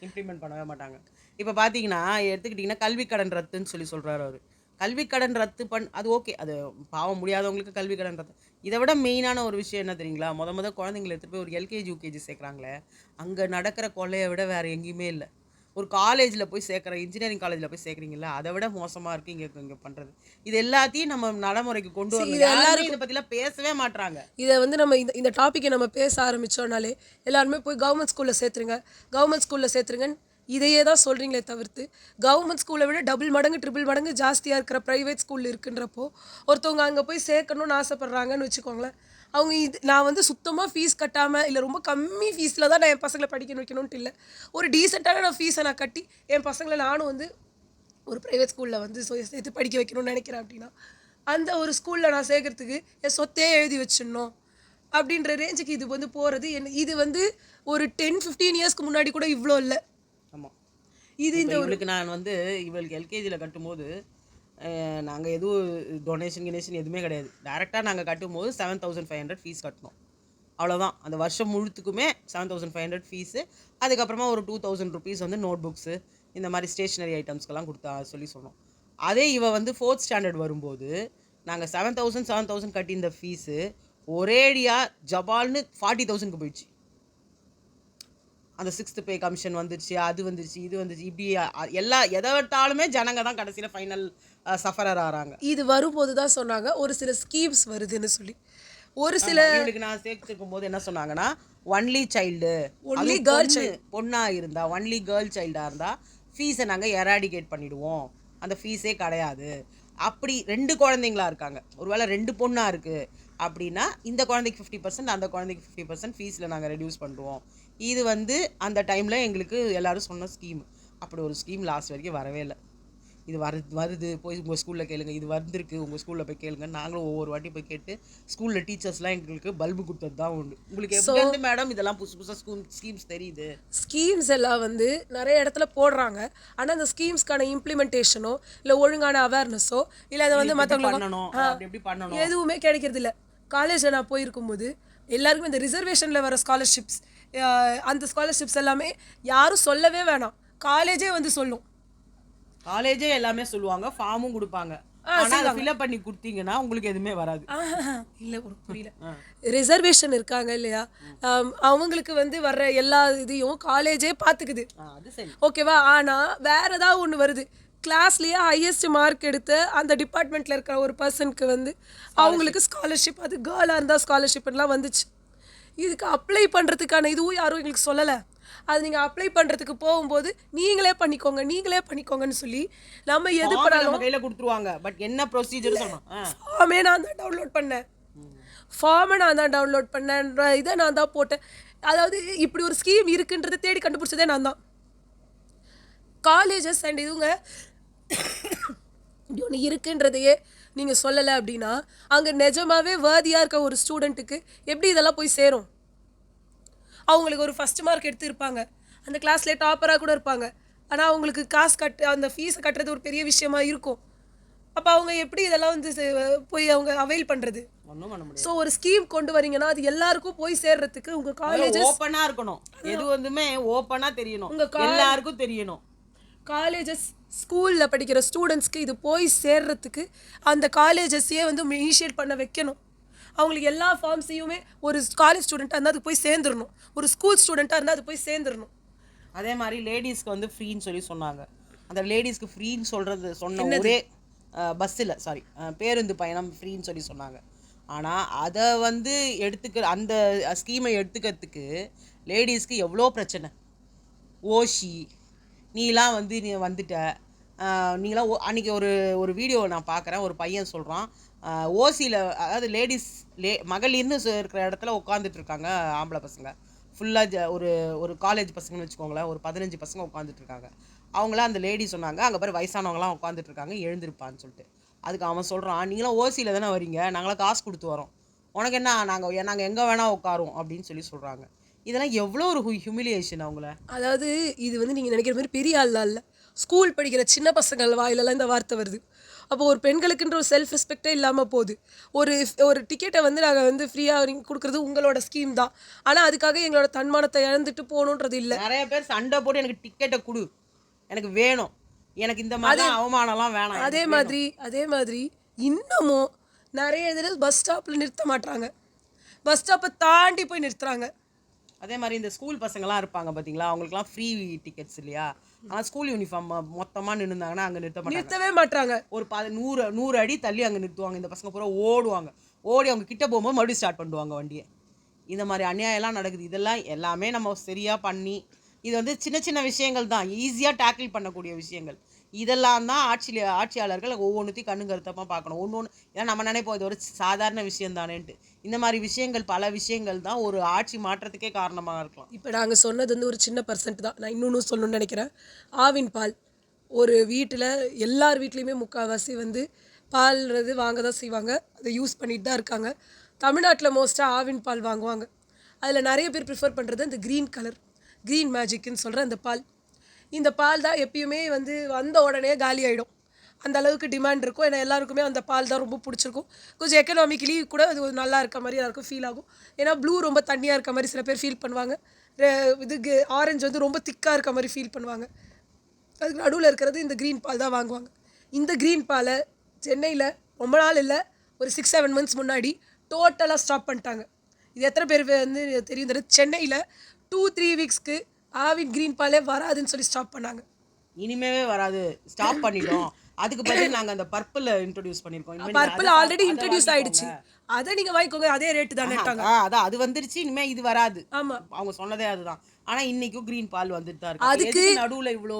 S2: இம்ப்ளிமெண்ட் பண்ணவே மாட்டாங்க. இப்போ பார்த்தீங்கன்னா எடுத்துக்கிட்டிங்கன்னா கல்வி கடன் ரத்துன்னு சொல்கிறாரு அவர். கல்வி கடன் ரத்து அது ஓகே, அது பாவம் முடியாதவங்களுக்கு கல்வி கடன் ரத்து. இதை விட மெயினான ஒரு விஷயம் என்ன தெரியுங்களா? முத குழந்தைங்களை எடுத்துகிட்டு போய் ஒரு எல்கேஜி யூகேஜி சேர்க்குறாங்களே, அங்கே நடக்கிற கொள்ளையை விட வேறு எங்கேயுமே இல்லை. ஒரு காலேஜில் போய் சேர்க்குற, இன்ஜினியரிங் காலேஜில் போய் சேர்க்குறீங்களா, அதை விட மோசமாக இருக்குது இங்கே பண்ணுறது. இது எல்லாத்தையும் நம்ம நடைமுறைக்கு கொண்டு வரணும். எல்லாரும் இதை பற்றிலாம் பேசவே மாட்டுறாங்க.
S1: இதை வந்து நம்ம இந்த டாப்பிக்கை நம்ம பேச ஆரம்பித்தோம்னாலே எல்லாருமே போய் கவர்மெண்ட் ஸ்கூலில் சேர்த்துருங்கன்னு இதையே தான் சொல்கிறீங்களே தவிர்த்து கவர்மெண்ட் ஸ்கூலை விட டபுள் மடங்கு ட்ரிபிள் மடங்கு ஜாஸ்தியாக இருக்கிற ப்ரைவேட் ஸ்கூல் இருக்குன்றப்போ ஒருத்தவங்க அங்கே போய் சேர்க்கணும்னு ஆசைப்பட்றாங்கன்னு வச்சுக்கோங்களேன். அவங்க நான் வந்து சுத்தமாக ஃபீஸ் கட்டாமல் இல்லை ரொம்ப கம்மி ஃபீஸில் தான் நான் என் பசங்களை படிக்க வைக்கணுன்ட்டு இல்லை, ஒரு டீசெண்டான ஃபீஸை நான் கட்டி என் பசங்களை நானும் வந்து ஒரு ப்ரைவேட் ஸ்கூலில் வந்து சேர்த்து படிக்க வைக்கணும்னு நினைக்கிறேன் அப்படின்னா அந்த ஒரு ஸ்கூலில் நான் சேர்க்கறதுக்கு என் சொத்தே எழுதி வச்சிடணும் அப்படின்ற ரேஞ்சுக்கு இது வந்து போகிறது. இது வந்து ஒரு 10-15 இயர்ஸ்க்கு முன்னாடி கூட இவ்வளோ இல்லை.
S2: ஆமாம், இது இந்த இவளுக்கு நான் வந்து இவளுக்கு எல்கேஜியில் கட்டும்போது நாங்கள் எதுவும் டொனேஷன் எதுவுமே கிடையாது. டேரெக்டாக நாங்கள் கட்டும்போது 7500 ஃபீஸ் கட்டணும், அவ்வளோதான். அந்த வருஷம் முழுத்துக்குமே 7500 ஃபீஸு. அதுக்கப்புறமா ஒரு 2000 ருபீஸ் வந்து நோட் புக்ஸு இந்த மாதிரி ஸ்டேஷ்னரி ஐட்டம்ஸ்க்கெல்லாம் சொல்லி சொன்னோம். அதே இவ வந்து 4th ஸ்டாண்டர்ட் வரும்போது நாங்கள் 7000 கட்டி இந்த ஃபீஸு ஒரேடியாக ஜபால்னு 40,000க்கு போயிடுச்சு. அந்த 6th பே கமிஷன் வந்துருச்சு, அது வந்துருச்சு, இது வந்துச்சு, இப்படி எதை விட்டாலுமே ஜனங்க தான் கடைசியில் ஃபைனல் சஃபரர் ஆகிறாங்க.
S1: இது வரும்போது தான் சொன்னாங்க ஒரு சில ஸ்கீம்ஸ் வருதுன்னு சொல்லி. ஒரு சில
S2: இவளுக்கு நான் சேர்த்துருக்கும் போது என்ன சொன்னாங்கன்னா, only child,
S1: only girl child,
S2: பொண்ணாக இருந்தால் ஒன்லி கேர்ள் சைல்டாக இருந்தால் ஃபீஸை நாங்கள் எராடிகேட் பண்ணிவிடுவோம், அந்த ஃபீஸே கிடையாது. அப்படி 2 குழந்தைங்களா இருக்காங்க, ஒருவேளை 2 பொண்ணாக இருக்குது அப்படின்னா இந்த குழந்தைக்கு 50%, அந்த குழந்தைக்கு 50% ஃபீஸில் நாங்கள் ரெடியூஸ் பண்ணுவோம். இது வந்து அந்த டைமில் எங்களுக்கு எல்லோரும் சொன்ன ஸ்கீம். அப்படி ஒரு ஸ்கீம் லாஸ்ட் வரைக்கும் வரவே இல்லை. இது வருது போய் உங்கள் ஸ்கூலில் கேளுங்க, இது வந்திருக்கு உங்கள் ஸ்கூலில் போய் கேளுங்க. நாங்களும் ஒவ்வொரு வாட்டி போய் கேட்டு ஸ்கூலில் டீச்சர்ஸ்லாம் எங்களுக்கு பல்பு கொடுத்தது தான் உண்டு. உங்களுக்கு எப்படி மேடம் இதெல்லாம் புதுசாக ஸ்கீம்ஸ் தெரியுது?
S1: ஸ்கீம்ஸ் எல்லாம் வந்து நிறைய இடத்துல போடுறாங்க, ஆனால் அந்த ஸ்கீம்ஸ்க்கான இம்ப்ளிமெண்டேஷனோ இல்லை ஒழுங்கான அவேர்னஸோ இல்லை அதை வந்து மற்றவங்களுக்கு எதுவுமே கிடைக்கிறது இல்லை. காலேஜில் நான் போயிருக்கும்போது எல்லாருக்குமே இந்த ரிசர்வேஷனில் வர ஸ்காலர்ஷிப்ஸ், அந்த ஸ்காலர்ஷிப்ஸ் எல்லாமே யாரும் சொல்லவே வேணாம், காலேஜே வந்து சொல்லும்.
S2: காலேஜே எல்லாமே சொல்லுவாங்க, ஃபார்மும் கொடுப்பாங்க. ஆனால் ஃபில்அப் பண்ணி கொடுத்தீங்கன்னா உங்களுக்கு எதுவுமே வராது.
S1: இல்லை புரியல. ரிசர்வேஷன் இருக்காங்க இல்லையா, அவங்களுக்கு வந்து வர்ற எல்லா இதையும் காலேஜே பார்த்துக்குது, ஓகேவா. ஆனால் வேற ஏதாவது ஒன்று வருது, கிளாஸ்லேயே ஹையஸ்ட் மார்க் எடுத்த அந்த டிபார்ட்மெண்ட்டில் இருக்கிற ஒரு பர்சனுக்கு வந்து அவங்களுக்கு ஸ்காலர்ஷிப், அது கேர்ளாக இருந்தால் ஸ்காலர்ஷிப்லாம் வந்துச்சு. இதுக்கு அப்ளை பண்ணுறதுக்கான இதுவும் யாரும் எங்களுக்கு சொல்லலை. அது நீங்கள் அப்ளை பண்ணுறதுக்கு போகும்போது நீங்களே பண்ணிக்கோங்கன்னு சொல்லி நம்ம எது பண்ணாலும்
S2: கையில் கொடுத்துருவாங்க. பட் என்ன ப்ரொசீஜர்
S1: ஃபார்மே நான் தான் டவுன்லோட் பண்ணேன், இதை நான் தான் போட்டேன். அதாவது இப்படி ஒரு ஸ்கீம் இருக்குன்றதை தேடி கண்டுபிடிச்சதே நான் தான். காலேஜஸ் அண்ட் இதுங்க இப்படி ஒன்று இருக்குன்றதையே நீங்கள் சொல்லலை அப்படின்னா அங்கே நிஜமாவே வேர்தியாக இருக்க ஒரு ஸ்டூடெண்ட்டுக்கு எப்படி இதெல்லாம் போய் சேரும்? அவங்களுக்கு ஒரு ஃபஸ்ட் மார்க் எடுத்துருப்பாங்க, அந்த கிளாஸ்லேயே டாப்பராக கூட இருப்பாங்க, ஆனால் அவங்களுக்கு காசு அந்த ஃபீஸை கட்டுறது ஒரு பெரிய விஷயமா இருக்கும். அப்போ அவங்க எப்படி இதெல்லாம் வந்து போய் அவங்க அவைல் பண்ணுறது? ஸோ ஒரு ஸ்கீம் கொண்டு வரீங்கன்னா அது எல்லாருக்கும் போய் சேர்றதுக்கு உங்கள் காலேஜ்
S2: ஓப்பனாக இருக்கணும், எது வந்துமே ஓப்பனாக தெரியணும், உங்கள் எல்லாருக்கும் தெரியணும்.
S1: காலேஜஸ் ஸ்கூலில் படிக்கிற ஸ்டூடெண்ட்ஸ்க்கு இது போய் சேர்றதுக்கு அந்த காலேஜஸையே வந்து இனிஷியேட் பண்ண வைக்கணும். அவங்களுக்கு எல்லா ஃபார்ம்ஸையுமே ஒரு காலேஜ் ஸ்டூடெண்ட்டாக இருந்தால் அது போய் சேர்ந்துடணும், ஒரு ஸ்கூல் ஸ்டூடெண்ட்டாக இருந்தால் அது போய் சேர்ந்துடணும்.
S2: அதே மாதிரி லேடிஸ்க்கு வந்து ஃப்ரீன்னு சொல்லி சொன்னாங்க. அந்த லேடிஸ்க்கு ஃப்ரீன்னு சொன்ன ஒரே பஸ்ஸில் பேருந்து பயணம் ஃப்ரீன்னு சொல்லி சொன்னாங்க. ஆனால் அதை வந்து அந்த ஸ்கீமை எடுத்துக்கிறதுக்கு லேடிஸ்க்கு எவ்வளோ பிரச்சனை. ஓஷி நீலாம் வந்து நீ வந்துட்ட, நீங்களாம் அன்றைக்கி ஒரு வீடியோ நான் பார்க்குறேன். ஒரு பையன் சொல்கிறான், ஓசியில் அதாவது மகளிர்னு இருக்கிற இடத்துல உட்காந்துட்ருக்காங்க ஆம்பளை பசங்க ஃபுல்லாக ஒரு காலேஜ் பசங்கன்னு வச்சுக்கோங்களேன். ஒரு 15 பசங்க உட்காந்துட்ருக்காங்க. அவங்களாம் அந்த லேடி சொன்னாங்க, அங்கே பேர் வயசானவங்களாம் உட்காந்துட்ருக்காங்க, எழுந்திருப்பான்னு சொல்லிட்டு. அதுக்கு அவன் சொல்கிறான், நீங்களாம் ஓசியில் தானே வரீங்க, நாங்களாம் காசு கொடுத்து வரோம், உனக்கு என்ன, நாங்கள் எங்கே வேணால் உட்காரோம் அப்படின்னு சொல்கிறாங்க. இதெல்லாம் எவ்வளோ ஒரு ஹியூமிலியேஷன் அவங்கள.
S1: அதாவது இது வந்து நீங்கள் நினைக்கிற மாதிரி பெரிய ஆள்லாம் இல்லை, ஸ்கூல் படிக்கிற சின்ன பசங்கள் வாயிலெல்லாம் இந்த வார்த்தை வருது. அப்போ ஒரு பெண்களுக்குன்ற ஒரு செல்ஃப் ரெஸ்பெக்டே இல்லாமல் போகுது. ஒரு ஒரு டிக்கெட்டை வந்து நாங்கள் வந்து ஃப்ரீயாக நீங்கள் கொடுக்குறது உங்களோட ஸ்கீம் தான், ஆனால் அதுக்காக எங்களோட தன்மானத்தை இழந்துட்டு போகணுன்றது இல்லை.
S2: நிறைய பேர் சண்டை போட்டு எனக்கு டிக்கெட்டை கொடு, எனக்கு வேணும், எனக்கு இந்த மாதிரி அவமானம்லாம் வேணாம்.
S1: அதே மாதிரி இன்னமும் நிறைய இதில் பஸ் ஸ்டாப்பில் நிறுத்த மாட்டாங்க, பஸ் ஸ்டாப்பை தாண்டி போய் நிறுத்துறாங்க.
S2: அதே மாதிரி இந்த ஸ்கூல் பசங்களாம் இருப்பாங்க பார்த்தீங்களா, அவங்களுக்குலாம் ஃப்ரீ டிக்கெட்ஸ் இல்லையா, ஆனால் ஸ்கூல் யூனிஃபார்ம் மொத்தமாக நின்றுந்தாங்கன்னா அங்கே
S1: நிறுத்தவே மாட்டாங்க.
S2: ஒரு 100 அடி தள்ளி அங்கே நிறுத்துவாங்க. இந்த பசங்க பூரா ஓடி அவங்க கிட்ட போகும்போது மறுபடியும் ஸ்டார்ட் பண்ணுவாங்க வண்டியை. இந்த மாதிரி அநியாயம்லாம் நடக்குது. இதெல்லாம் எல்லாமே நம்ம சரியாக பண்ணி, இது வந்து சின்ன சின்ன விஷயங்கள் தான், ஈஸியாக டேக்கிள் பண்ணக்கூடிய விஷயங்கள். இதெல்லாம் தான் ஆட்சியாளர்கள் ஒவ்வொன்றுத்தையும் கண்ணுங்கருத்தமாக பார்க்கணும். ஒன்று ஏன்னா நம்ம நினைப்போம் இது ஒரு சாதாரண விஷயம் தானேன்ட்டு. இந்த மாதிரி விஷயங்கள், பல விஷயங்கள் தான் ஒரு ஆட்சி மாற்றத்துக்கே காரணமாக இருக்கலாம்.
S1: இப்போ நாங்கள் சொன்னது வந்து ஒரு சின்ன பர்சன்ட் தான். நான் இன்னொன்று சொல்லணும்னு நினைக்கிறேன். ஆவின் பால் ஒரு வீட்டில் எல்லார் வீட்லேயுமே முக்கால்வாசி வந்து பால்ன்றது வாங்க தான் செய்வாங்க, அதை யூஸ் பண்ணிட்டு தான் இருக்காங்க. தமிழ்நாட்டில் மோஸ்ட்டாக ஆவின் பால் வாங்குவாங்க. அதில் நிறைய பேர் ப்ரிஃபர் பண்ணுறது இந்த க்ரீன் மேஜிக்னு சொல்கிற அந்த பால். இந்த பால் தான் எப்பயுமே வந்து வந்த உடனே காலி ஆகிடும், அந்த அளவுக்கு டிமாண்ட் இருக்கும். ஏன்னா எல்லாருக்குமே அந்த பால் தான் ரொம்ப பிடிச்சிருக்கும். கொஞ்சம் எக்கனாமிக்கலி கூட அது நல்லா இருக்க மாதிரி எல்லாருக்கும் ஃபீல் ஆகும். ஏன்னா ப்ளூ ரொம்ப தண்ணியாக இருக்க மாதிரி சில பேர் ஃபீல் பண்ணுவாங்க, ஆரஞ்சு வந்து ரொம்ப திக்காக இருக்க மாதிரி ஃபீல் பண்ணுவாங்க. அதுக்கு நடுவில் இருக்கிறது இந்த க்ரீன் பால் தான் வாங்குவாங்க. இந்த க்ரீன் பாலை சென்னையில் ரொம்ப நாள் இல்லை, ஒரு 6-7 months முன்னாடி டோட்டலாக ஸ்டாப் பண்ணிட்டாங்க. இது எத்தனை பேர் வந்து தெரியும்? சென்னையில் 2-3 weeksக்கு ஆவின் க்ரீன் பாலே வராதுன்னு சொல்லி ஸ்டாப் பண்ணாங்க.
S2: இனிமேவே வராது, ஸ்டாப் பண்ணிட்டோம். அதுக்கு பதில் நாங்கள் அந்த பர்பிள் இன்ட்ரோடியூஸ் பண்ணியிருக்கோம்.
S1: பர்பிள் ஆல்ரெடி இன்ட்ரோடியூஸ் ஆயிடுச்சு, அதை நீங்கள் வாங்கிக்கோங்க, அதே ரேட்டு தானே.
S2: அதான் அது வந்துருச்சு, இனிமேல் இது வராது.
S1: ஆமாம்,
S2: அவங்க சொன்னதே அதுதான். ஆனால் இன்றைக்கும் க்ரீன் பால் வந்துட்டு தான் இருக்கு. அதுக்கு நடுவில் இவ்வளோ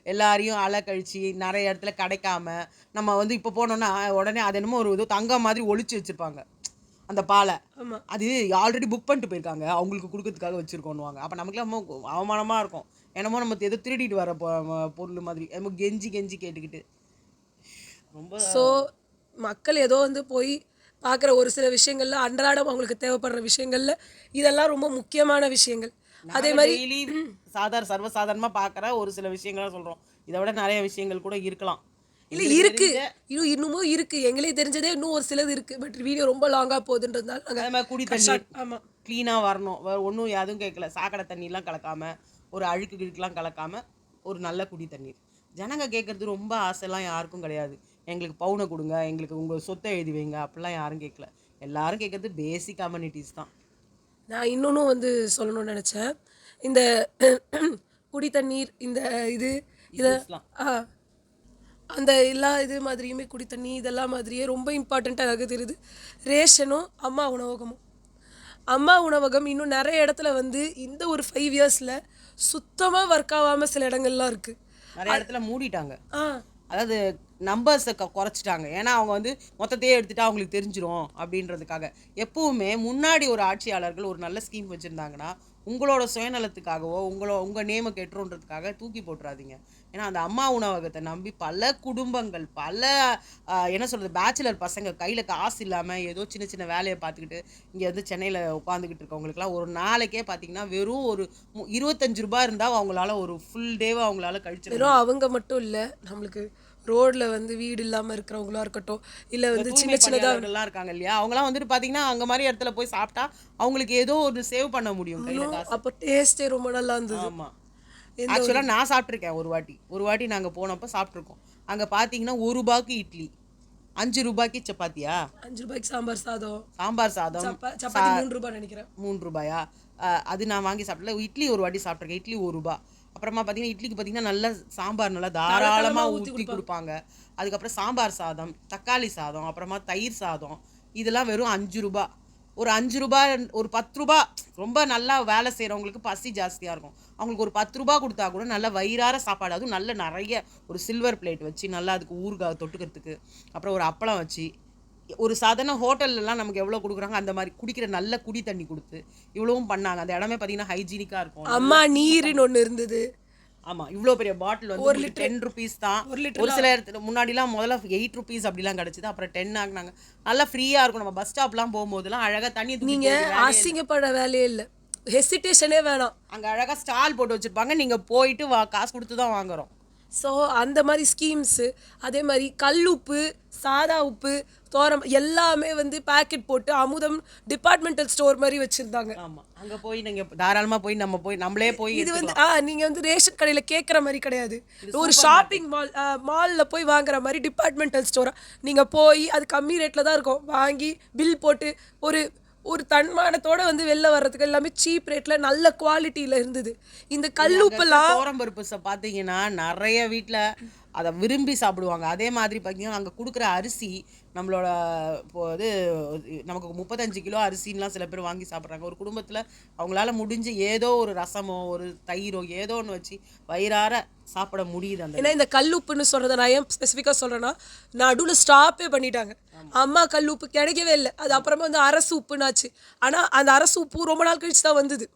S2: எல்லாரையும் அலக்கழிச்சு நிறைய இடத்துல கிடைக்காம நம்ம வந்து இப்போ போனோன்னா உடனே அது என்னமோ ஒரு தங்கம் மாதிரி ஒழிச்சு வச்சுருப்பாங்க அந்த பாலை. அது ஆல்ரெடி புக் பண்ணிட்டு போயிருக்காங்க, அவங்களுக்கு கொடுக்கறதுக்காக வச்சுருக்கோன்னுவாங்க. அப்போ நமக்குலாம் அவமானமாக இருக்கும். என்னமோ நம்ம எதோ திருடிட்டு வர பொருள் மாதிரி என்னமோ கெஞ்சி கேட்டுக்கிட்டு ரொம்ப.
S1: ஸோ மக்கள் ஏதோ வந்து போய் பார்க்குற ஒரு சில விஷயங்கள்ல, அன்றாடம் அவங்களுக்கு தேவைப்படுற விஷயங்கள்ல இதெல்லாம் ரொம்ப முக்கியமான விஷயங்கள். அதே மாதிரி
S2: சர்வசாதாரணமாக பார்க்குற ஒரு சில விஷயங்கள்லாம் சொல்கிறோம், இதை விட நிறைய விஷயங்கள் கூட இருக்கலாம்.
S1: இல்லை இருக்கு, இன்னமும் இருக்கு, எங்களே தெரிஞ்சதே இன்னும் ஒரு சிலது இருக்கு. பட் வீடியோ ரொம்ப லாங்காக போகுதுன்றதுனால நாங்கள்
S2: குடி தண்ணி க்ளீனாக வரணும், ஒன்றும் எதுவும் கேட்கல, சாக்கடை தண்ணிலாம் கலக்காம, ஒரு அழுக்குலாம் கலக்காம, ஒரு நல்ல குடி தண்ணீர். ஜனங்க கேட்குறது ரொம்ப ஆசைலாம் யாருக்கும் கிடையாது. எங்களுக்கு பவுனை கொடுங்க, எங்களுக்கு உங்கள் சொத்தை எழுதி வைங்க, அப்படிலாம் யாரும் கேட்கல. எல்லாரும் கேட்குறது பேசிக் கம்யூனிட்டிஸ் தான்.
S1: நான் இன்னொன்றும் வந்து சொல்லணும்னு நினச்சேன். இந்த குடி தண்ணீர், இந்த அந்த எல்லா இது மாதிரியுமே குடி தண்ணி இதெல்லாம் மாதிரியே ரொம்ப இம்பார்ட்டண்ட்டாக எனக்கு தெரியுது ரேஷனும் அம்மா உணவகம் இன்னும் நிறைய இடத்துல வந்து இந்த ஒரு 5 yearsல சுத்தமாக ஒர்க் ஆகாமல் சில இடங்கள்லாம் இருக்குது.
S2: நிறைய இடத்துல மூடிட்டாங்க, அதாவது நம்பர்ஸை குறைச்சிட்டாங்க. ஏன்னா அவங்க வந்து மொத்தத்தையே எடுத்துகிட்டு அவங்களுக்கு தெரிஞ்சிடும் அப்படின்றதுக்காக. எப்பவுமே முன்னாடி ஒரு ஆட்சியாளர்கள் ஒரு நல்ல ஸ்கீம் வச்சுருந்தாங்கன்னா உங்களோட சுயநலத்துக்காகவோ உங்கள் நேமை கெட்டுறோன்றதுக்காக தூக்கி போட்டுறாதீங்க. ஏன்னா அந்த அம்மா உணவகத்தை நம்பி பல குடும்பங்கள், பல என்ன சொல்கிறது, பேச்சுலர் பசங்க கையில் காசு இல்லாமல் ஏதோ சின்ன சின்ன வேலையை பார்த்துக்கிட்டு இங்கே வந்து சென்னையில் உட்காந்துக்கிட்டு இருக்கவங்களுக்குலாம் ஒரு நாளைக்கே பார்த்தீங்கன்னா வெறும் ஒரு 25 ரூபாய் இருந்தால் அவங்களால ஒரு ஃபுல் டேவை அவங்களால கழிச்சிடும்.
S1: அவங்க மட்டும் இல்லை, நம்மளுக்கு ரோடில் வந்து வீடு இல்லாமல் இருக்கிறவங்களா இருக்கட்டும், இல்லை வந்து சின்ன சின்னதாக
S2: இருக்காங்க இல்லையா, அவங்களாம் வந்துட்டு பார்த்தீங்கன்னா அங்கே மாதிரி இடத்துல போய் சாப்பிட்டா அவங்களுக்கு ஏதோ ஒரு சேவ் பண்ண முடியும் கையில் காசு.
S1: அப்போ டேஸ்ட்டே ரொம்ப நல்லா இருந்தது.
S2: ஆமாம், ஆக்சுவலாக நான் சாப்பிட்ருக்கேன் ஒரு வாட்டி நாங்கள் போனப்போ சாப்பிட்ருக்கோம். அங்கே பார்த்தீங்கன்னா 1 ரூபாய்க்கு இட்லி, 5 ரூபாய்க்கு சப்பாத்தியா,
S1: 5 ரூபாய்க்கு சாம்பார் சாதம், சப்பாத்தி 3 ரூபாய் நினைக்கிறேன்.
S2: 3 ரூபாயா? அது நான் வாங்கி சாப்பிடல. இட்லி ஒரு வாட்டி சாப்பிட்ருக்கேன், இட்லி 1 ரூபாய். அப்புறமா பார்த்தீங்கன்னா இட்லிக்கு பார்த்தீங்கன்னா நல்ல சாம்பார் நல்லா தாராளமாக ஊற்றி கொடுப்பாங்க. அதுக்கப்புறம் சாம்பார் சாதம், தக்காளி சாதம், அப்புறமா தயிர் சாதம், இதெல்லாம் வெறும் 5 ரூபா. ஒரு 5 ரூபா, ஒரு 10 ரூபா, ரொம்ப நல்லா வேலை செய்கிறவங்களுக்கு பசி ஜாஸ்தியாக இருக்கும், அவங்களுக்கு ஒரு 10 ரூபா கொடுத்தா கூட நல்ல வயிறார சாப்பாடு, அதுவும் நல்ல நிறைய ஒரு சில்வர் பிளேட் வச்சு நல்லா அதுக்கு ஊறுகாய் தொட்டுக்கிறதுக்கு, அப்புறம் ஒரு அப்பளம் வச்சு, ஒரு சாதாரண ஹோட்டல்லலாம் நமக்கு எவ்வளோ கொடுக்குறாங்க அந்த மாதிரி குடிக்கிற நல்ல குடி தண்ணி கொடுத்து இவ்வளவும் பண்ணாங்க. அந்த இடமே பார்த்தீங்கன்னா ஹைஜீனிக்காக இருக்கும்.
S1: அம்மா நீருன்னு ஒன்று இருந்தது.
S2: ஆமாம், இவ்வளோ பெரிய பாட்டில் வந்து ஒரு 10 ருபீஸ் தான். ஒரு சில இடத்துல முன்னாடிலாம் முதல்ல 8 ருபீஸ் அப்படிலாம் கிடச்சிது, அப்புறம் 10 ஆகினாங்க. நல்லா ஃப்ரீயாக இருக்கும். நம்ம பஸ் ஸ்டாப்லாம் போகும்போதெல்லாம் அழகாக தண்ணி
S1: நீங்கள் அசிங்கப்பட வேலையே இல்லை, ஹெசிடேஷனே வேணாம்.
S2: அங்கே அழகாக ஸ்டால் போட்டு வச்சுருப்பாங்க, நீங்கள் போயிட்டு காசு கொடுத்து தான் வாங்குறோம்.
S1: ஸோ அந்த மாதிரி ஸ்கீம்ஸு, அதே மாதிரி கல் உப்பு, சாதா உப்பு, தோரம் எல்லாமே வந்து பேக்கெட் போட்டு அமுதம் டிபார்ட்மெண்டல் ஸ்டோர் மாதிரி வச்சுருந்தாங்க.
S2: ஆமாம், அங்கே போய் நீங்கள் தாராளமாக போய் நம்மளே போய்
S1: இது வந்து நீங்கள் வந்து ரேஷன் கடையில் கேட்குற மாதிரி கிடையாது, ஒரு ஷாப்பிங் மாலில் போய் வாங்குற மாதிரி டிபார்ட்மெண்டல் ஸ்டோராக நீங்கள் போய் அது கம்மி ரேட்டில் தான் இருக்கும், வாங்கி பில் போட்டு ஒரு ஒரு தன்மானத்தோட வந்து வெளில வர்றதுக்கு எல்லாமே சீப் ரேட்டில் நல்ல குவாலிட்டியில் இருந்தது. இந்த கல்லுப்பெல்லாம்
S2: தோரம்பருப்பு பார்த்தீங்கன்னா நிறைய வீட்டில் அதை விரும்பி சாப்பிடுவாங்க. அதே மாதிரி பார்த்தீங்கன்னா அங்கே கொடுக்குற அரிசி நம்மளோட இப்போது நமக்கு 35 கிலோ அரிசின்லாம் சில பேர் வாங்கி சாப்பிட்றாங்க. ஒரு குடும்பத்தில் அவங்களால முடிஞ்சு ஏதோ ஒரு ரசமோ ஒரு தயிரோ ஏதோ ஒன்று வச்சு வயிறார சாப்பிட முடியுது. அந்த
S1: ஏன்னா இந்த கல்லுப்புன்னு சொல்கிறத நான் ஏன் ஸ்பெசிஃபிக்காக சொல்கிறேன்னா, நடுவில் ஸ்டாப்பே பண்ணிட்டாங்க. அம்மா கல்லுப்பு கிடைக்கவே இல்லை, அது அப்புறமா வந்து அரசு உப்புனாச்சு. ஆனால் அந்த அரசு உப்பு ரொம்ப நாள் கழிச்சு தான் வந்தது.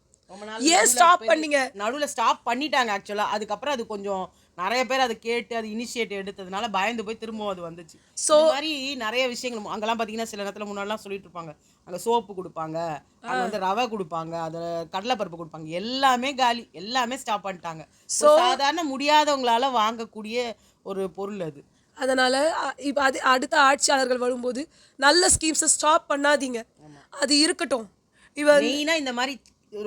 S1: ஏன் ஸ்டாப் பண்ணீங்க?
S2: நடுவில் ஸ்டாப் பண்ணிட்டாங்க ஆக்சுவலாக. அதுக்கப்புறம் அது கொஞ்சம் நிறைய பேர் அதை கேட்டு அது இனிஷியேட்டிவ் எடுத்ததுனால பயந்து போய் திரும்பவும் அது வந்துச்சு. ஸோ மாதிரி நிறைய விஷயங்கள் அங்கெல்லாம் பார்த்தீங்கன்னா சில நேரத்தில் முன்னாடிலாம் சொல்லிட்டு இருப்பாங்க, அங்கே சோப்பு கொடுப்பாங்க, அங்கே வந்து ரவை கொடுப்பாங்க, அதில் கடலைப்பருப்பு கொடுப்பாங்க, எல்லாமே காலி, எல்லாமே ஸ்டாப் பண்ணிட்டாங்க. ஸோ சாதாரண முடியாதவங்களால வாங்கக்கூடிய ஒரு பொருள் அது.
S1: அதனால் இப்போ அடுத்த ஆட்சியாளர்கள் வரும்போது நல்ல ஸ்கீம்ஸை ஸ்டாப் பண்ணாதீங்க, அது இருக்கட்டும்.
S2: மெயினாக இந்த மாதிரி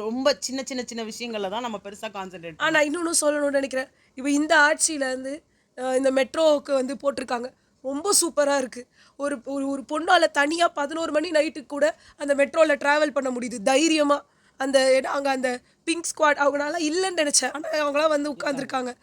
S2: ரொம்ப சின்ன சின்ன சின்ன விஷயங்கள்ல தான் நம்ம பெருசாக கான்சென்ட்ரேட்.
S1: நான் இன்னொன்று சொல்லணும்னு நினைக்கிறேன். இப்போ இந்த ஆட்சியில் வந்து இந்த மெட்ரோவுக்கு வந்து போட்டிருக்காங்க, ரொம்ப சூப்பராக இருக்குது. ஒரு ஒரு பொண்ணால் தனியாக 11 மணி நைட்டுக்கு கூட அந்த மெட்ரோவில் ட்ராவல் பண்ண முடியுது தைரியமாக. அந்த அங்கே அந்த பிங்க் ஸ்குவாட் அவங்களால இல்லைன்னு நினச்சேன், ஆனால் அவங்களாம் வந்து உட்காந்துருக்காங்க.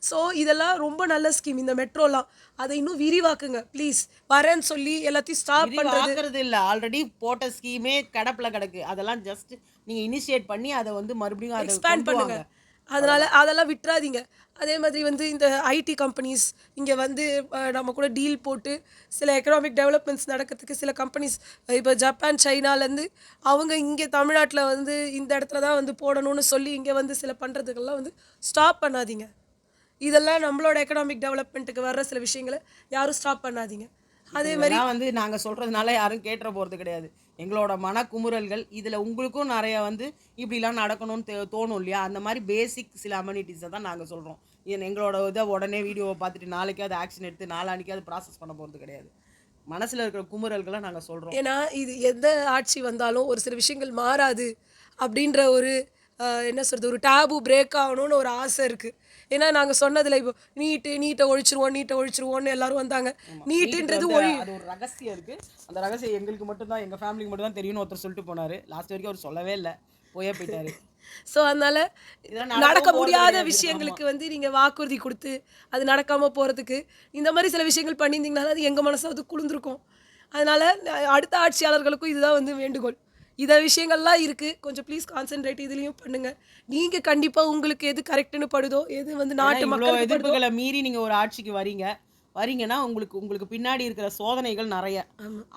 S1: ஸோ இதெல்லாம் ரொம்ப நல்ல ஸ்கீம் இந்த மெட்ரோலாம். அதை இன்னும் விரிவாக்குங்க ப்ளீஸ். வரேன்னு சொல்லி எல்லாத்தையும் ஸ்டாப் பண்ணுறது
S2: இல்லை, ஆல்ரெடி போட்ட ஸ்கீமே கிடப்பில் கிடக்கு. அதெல்லாம் ஜஸ்ட் நீங்கள் இனிஷியேட் பண்ணி அதை வந்து மறுபடியும் அதை
S1: எக்ஸ்பேண்ட் பண்ணுங்க. அதனால் அதெல்லாம் விட்டுறாதீங்க. அதே மாதிரி வந்து இந்த ஐடி கம்பெனிஸ் இங்கே வந்து நம்ம கூட டீல் போட்டு சில எக்கனாமிக் டெவலப்மெண்ட்ஸ் நடக்கிறதுக்கு சில கம்பெனிஸ் இப்போ ஜப்பான் சைனாலேருந்து அவங்க இங்கே தமிழ்நாட்டில் வந்து இந்த இடத்துல தான் வந்து போடணும்னு சொல்லி இங்கே வந்து சில பண்ணுறதுக்கெல்லாம் வந்து ஸ்டாப் பண்ணாதீங்க. இதெல்லாம் நம்மளோட எக்கனாமிக் டெவலப்மெண்ட்டுக்கு வர்ற சில விஷயங்களை யாரும் ஸ்டாப் பண்ணாதீங்க. அதே மாதிரி
S2: வந்து நாங்கள் சொல்கிறதுனால யாரும் கேட்டுற போகிறது கிடையாது, எங்களோட மனக்குமுறல்கள். இதில் உங்களுக்கும் நிறைய வந்து இப்படிலாம் நடக்கணும்னு தோணும் இல்லையா, அந்த மாதிரி பேசிக் சில அம்யூனிட்டிஸை தான் நாங்கள் சொல்கிறோம். எங்களோட இதை உடனே வீடியோவை பார்த்துட்டு நாளைக்கு அது ஆக்ஷன் எடுத்து நாளானிக்கு அது ப்ராசஸ் பண்ண போகிறது கிடையாது. மனசில் இருக்கிற குமுறல்களை நாங்கள் சொல்கிறோம்.
S1: ஏன்னா இது எந்த ஆட்சி வந்தாலும் ஒரு சில விஷயங்கள் மாறாது அப்படின்ற ஒரு என்ன சொல்கிறது, ஒரு டேபு பிரேக் ஆகணும்னு ஒரு ஆசை இருக்குது. ஏன்னா நாங்கள் சொன்னதில் இப்போ நீட்டை ஒழிச்சிருவோன்னு எல்லாரும் வந்தாங்க. நீட்டுன்றது
S2: அது ஒரு ரகசியம் இருக்குது. அந்த ரகசியம் எங்களுக்கு மட்டும்தான், எங்கள் ஃபேமிலிக்கு மட்டும் தான் தெரியும்னு ஒருத்தர் சொல்லிட்டு போனார். லாஸ்ட் வரைக்கும் அவர் சொல்லவே இல்லை, போயிட்டார்.
S1: ஸோ அதனால் நடக்க முடியாத விஷயங்களுக்கு வந்து நீங்கள் வாக்குறுதி கொடுத்து அது நடக்காமல் போகிறதுக்கு இந்த மாதிரி சில விஷயங்கள் பண்ணியிருந்தீங்கன்னா அது எங்கள் மனசாவது குளிர்ந்துருக்கும். அதனால் அடுத்த ஆட்சியாளர்களுக்கும் இதுதான் வந்து வேண்டுகோள். இதை விஷயங்கள்லாம் இருக்குது, கொஞ்சம் ப்ளீஸ் கான்சென்ட்ரேட் இதுலேயும் பண்ணுங்கள். நீங்கள் கண்டிப்பாக உங்களுக்கு எது கரெக்டுன்னு படுதோ, எது வந்து நாட்டு மக்கள்
S2: எதிர்ப்புகளை மீறி நீங்கள் ஒரு ஆட்சிக்கு வரீங்கன்னா உங்களுக்கு பின்னாடி இருக்கிற சோதனைகள் நிறைய.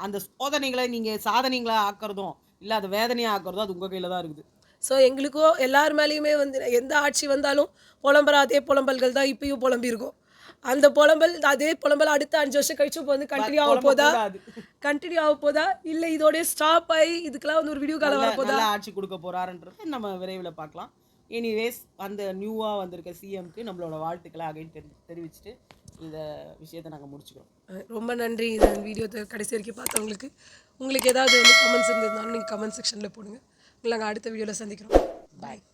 S2: அந்த சோதனைகளை நீங்கள் சாதனைகளை ஆக்கிறதும் இல்லை அதை வேதனையாக ஆக்கிறதும் அது உங்கள் கையில் தான் இருக்குது.
S1: ஸோ எங்களுக்கோ எல்லார் மேலேயுமே வந்து எந்த ஆட்சி வந்தாலும் புலம்புற அதே புலம்பல்கள் தான் இப்பயும் புலம்பியிருக்கோம். அந்த புலம்பல் அதே புலம்பல் அடுத்த 5 வருஷம் கழிச்சு இப்போ வந்து கண்டினியூ ஆக போதா இல்லை இதோடய ஸ்டாப் ஆகி இதுக்கெல்லாம் வந்து ஒரு வீடியோ காலம் வரப்போதா,
S2: ஆட்சி கொடுக்க போறாருன்றது நம்ம விரைவில் பார்க்கலாம். எனிவேஸ் அந்த நியூவாக வந்திருக்க சிஎம்க்கு நம்மளோட வாழ்த்துக்களை அகைன் தெரிவிச்சுட்டு இந்த விஷயத்தை நாங்கள் முடிச்சுக்கிறோம்.
S1: ரொம்ப நன்றி. இந்த வீடியோ கடைசி வரைக்கும் பார்த்தவங்களுக்கு. உங்களுக்கு ஏதாவது வந்து கமெண்ட்ஸ் இருந்ததுனாலும் நீங்கள் கமெண்ட் செக்ஷனில் போடுங்க. உங்களை நாங்கள் அடுத்த வீடியோவில் சந்திக்கிறோம். பாய்.